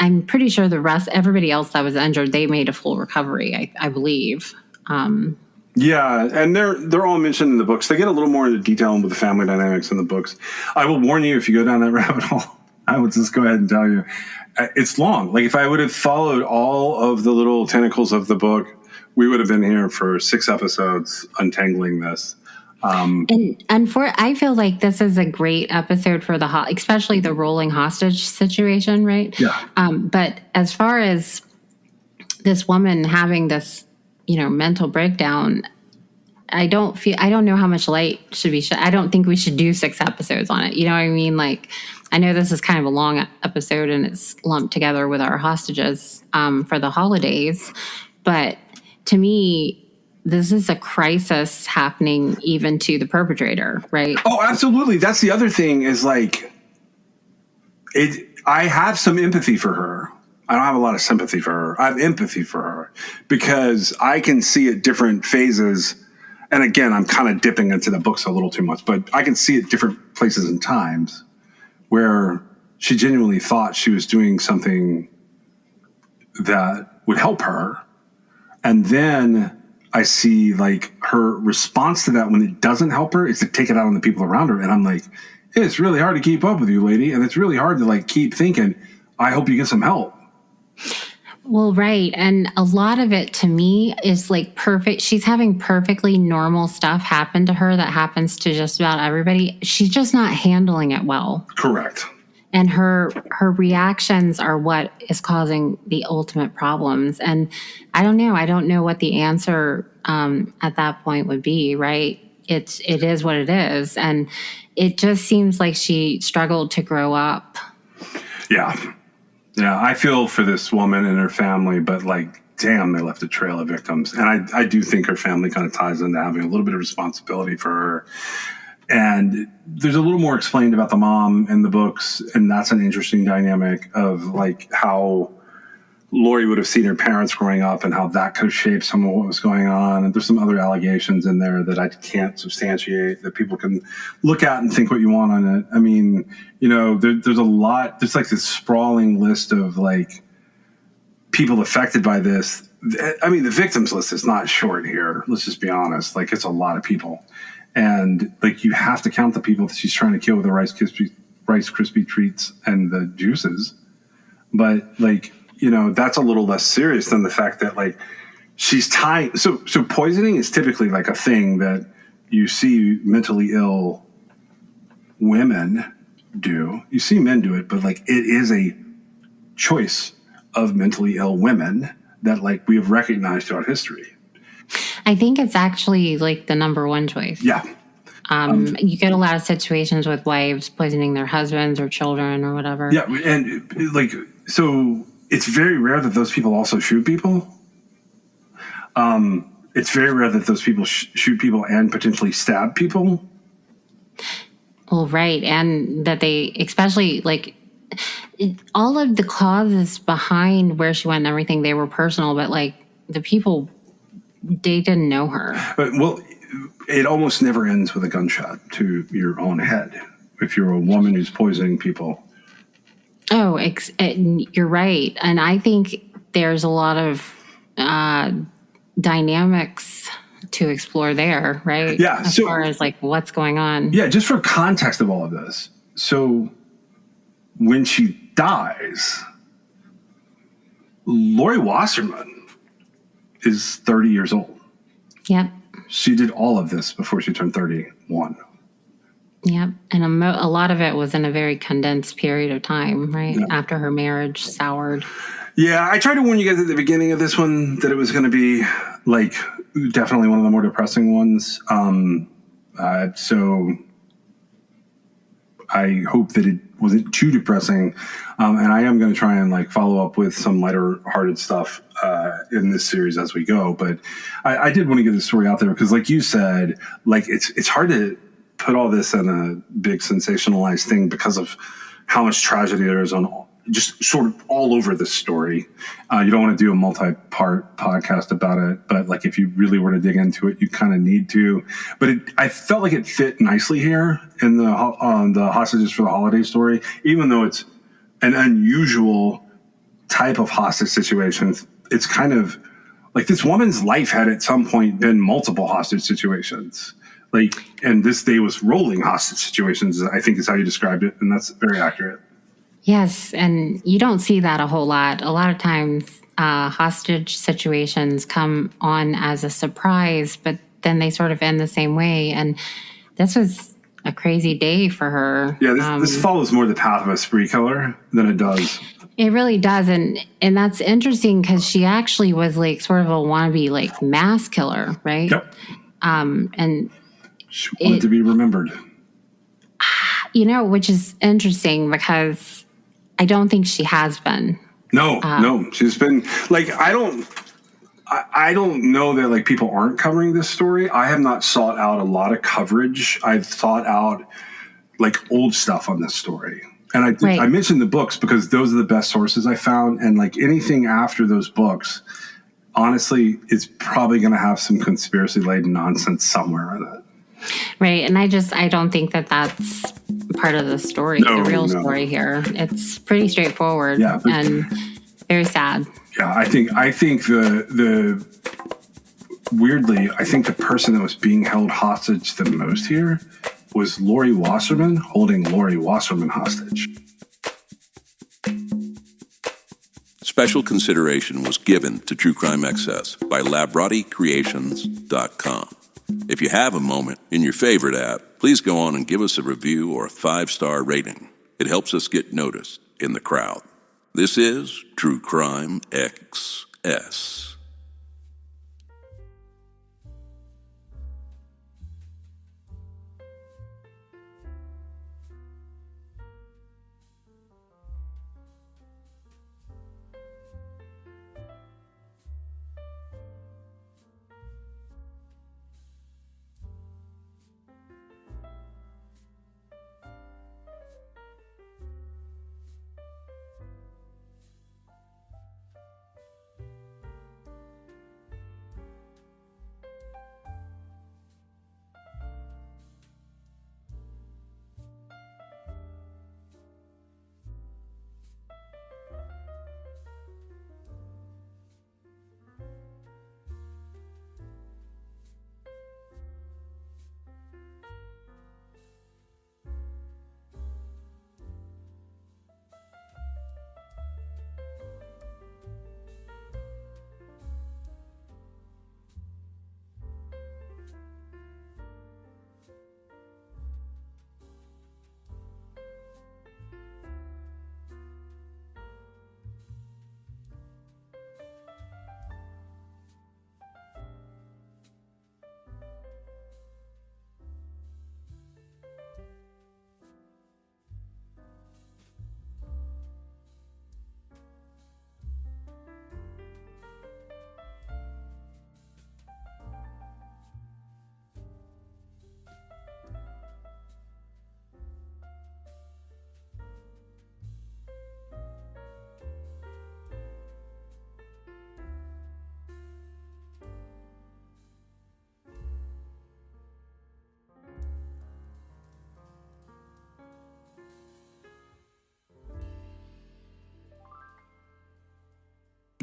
I'm pretty sure everybody else that was injured, they made a full recovery, I believe. Yeah, and they're all mentioned in the books. They get a little more into detail with the family dynamics in the books. I will warn you, if you go down that rabbit hole, I will just go ahead and tell you, it's long. Like, if I would have followed all of the little tentacles of the book, we would have been here for 6 episodes untangling this. And I feel like this is a great episode for especially the rolling hostage situation, right? Yeah. But as far as this woman having this, mental breakdown, I don't know how much light should be shed. I don't think we should do 6 episodes on it. You know what I mean? Like, I know this is kind of a long episode and it's lumped together with our hostages for the holidays, but to me, this is a crisis happening even to the perpetrator, right? Oh, absolutely. That's the other thing is like, I have some empathy for her. I don't have a lot of sympathy for her. I have empathy for her because I can see at different phases. And again, I'm kind of dipping into the books a little too much, but I can see at different places and times where she genuinely thought she was doing something that would help her. And then I see like her response to that when it doesn't help her is to take it out on the people around her. And I'm like, it's really hard to keep up with you, lady. And it's really hard to like keep thinking, I hope you get some help. Well, right. And a lot of it to me is like perfect. She's having perfectly normal stuff happen to her that happens to just about everybody. She's just not handling it well. Correct. And her reactions are what is causing the ultimate problems. And I don't know what the answer at that point would be, right? It is what it is. And it just seems like she struggled to grow up. Yeah. Yeah, I feel for this woman and her family, but like, damn, they left a trail of victims. And I do think her family kind of ties into having a little bit of responsibility for her. And there's a little more explained about the mom in the books, and that's an interesting dynamic of like how Lori would have seen her parents growing up and how that could have shaped some of what was going on. And there's some other allegations in there that I can't substantiate, that people can look at and think what you want on it. I mean, there's a lot, there's like this sprawling list of like people affected by this. I mean, the victims list is not short here. Let's just be honest. Like, it's a lot of people. And like, you have to count the people that she's trying to kill with the Rice Krispie treats and the juices. But like, that's a little less serious than the fact that like she's tying. So poisoning is typically like a thing that you see mentally ill women do. You see men do it, but like it is a choice of mentally ill women that like we have recognized throughout history. I think it's actually like the number one choice. Yeah. You get a lot of situations with wives poisoning their husbands or children or whatever. Yeah. And like, so it's very rare that those people also shoot people. It's very rare that those people shoot people and potentially stab people. Well, right. And that they, especially like all of the causes behind where she went and everything, they were personal, but like the people, they didn't know her. Well, it almost never ends with a gunshot to your own head. If you're a woman who's poisoning people. Oh, you're right. And I think there's a lot of dynamics to explore there, right? Yeah. As far as like what's going on. Yeah, just for context of all of this. So when she dies, Lori Wasserman is 30 years old. Yep. She did all of this before she turned 31. Yep. And a lot of it was in a very condensed period of time, right? Yeah. After her marriage soured. Yeah, I tried to warn you guys at the beginning of this one that it was going to be like definitely one of the more depressing ones. So I hope that it wasn't too depressing. And I am going to try and like follow up with some lighter hearted stuff in this series as we go. But I did want to get the story out there because like you said, like it's hard to put all this in a big sensationalized thing because of how much tragedy there is on just sort of all over this story. You don't want to do a multi-part podcast about it, but like if you really were to dig into it, you kind of need to. But I felt like it fit nicely here in the Hostages for the Holiday story, even though it's an unusual type of hostage situation. It's kind of like this woman's life had at some point been multiple hostage situations. Like, and this day was rolling hostage situations, I think is how you described it. And that's very accurate. Yes. And you don't see that a whole lot. A lot of times hostage situations come on as a surprise, but then they sort of end the same way. And this was a crazy day for her. Yeah, this follows more the path of a spree killer than it does. It really does. And that's interesting because she actually was like sort of a wannabe like mass killer, right? Yep. And she wanted to be remembered. Which is interesting because I don't think she has been. No, she's been like, I don't know that like people aren't covering this story. I have not sought out a lot of coverage. I've thought out like old stuff on this story. And I mentioned the books because those are the best sources I found. And like anything after those books, honestly, it's probably going to have some conspiracy laden nonsense somewhere in it. Right. And I don't think that that's part of the story, the real story here. It's pretty straightforward and very sad. Yeah, I think the weirdly, I think the person that was being held hostage the most here was Lori Wasserman holding Lori Wasserman hostage. Special consideration was given to True Crime Excess by LabrottieCreations.com. If you have a moment in your favorite app, please go on and give us a review or a 5-star rating. It helps us get noticed in the crowd. This is True Crime XS.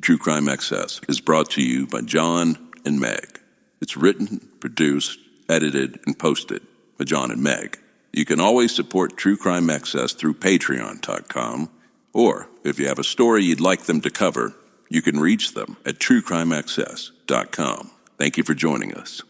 True Crime Excess is brought to you by John and Meg. It's written, produced, edited, and posted by John and Meg. You can always support True Crime Excess through patreon.com, or if you have a story you'd like them to cover, you can reach them at truecrimexcess.com. Thank you for joining us.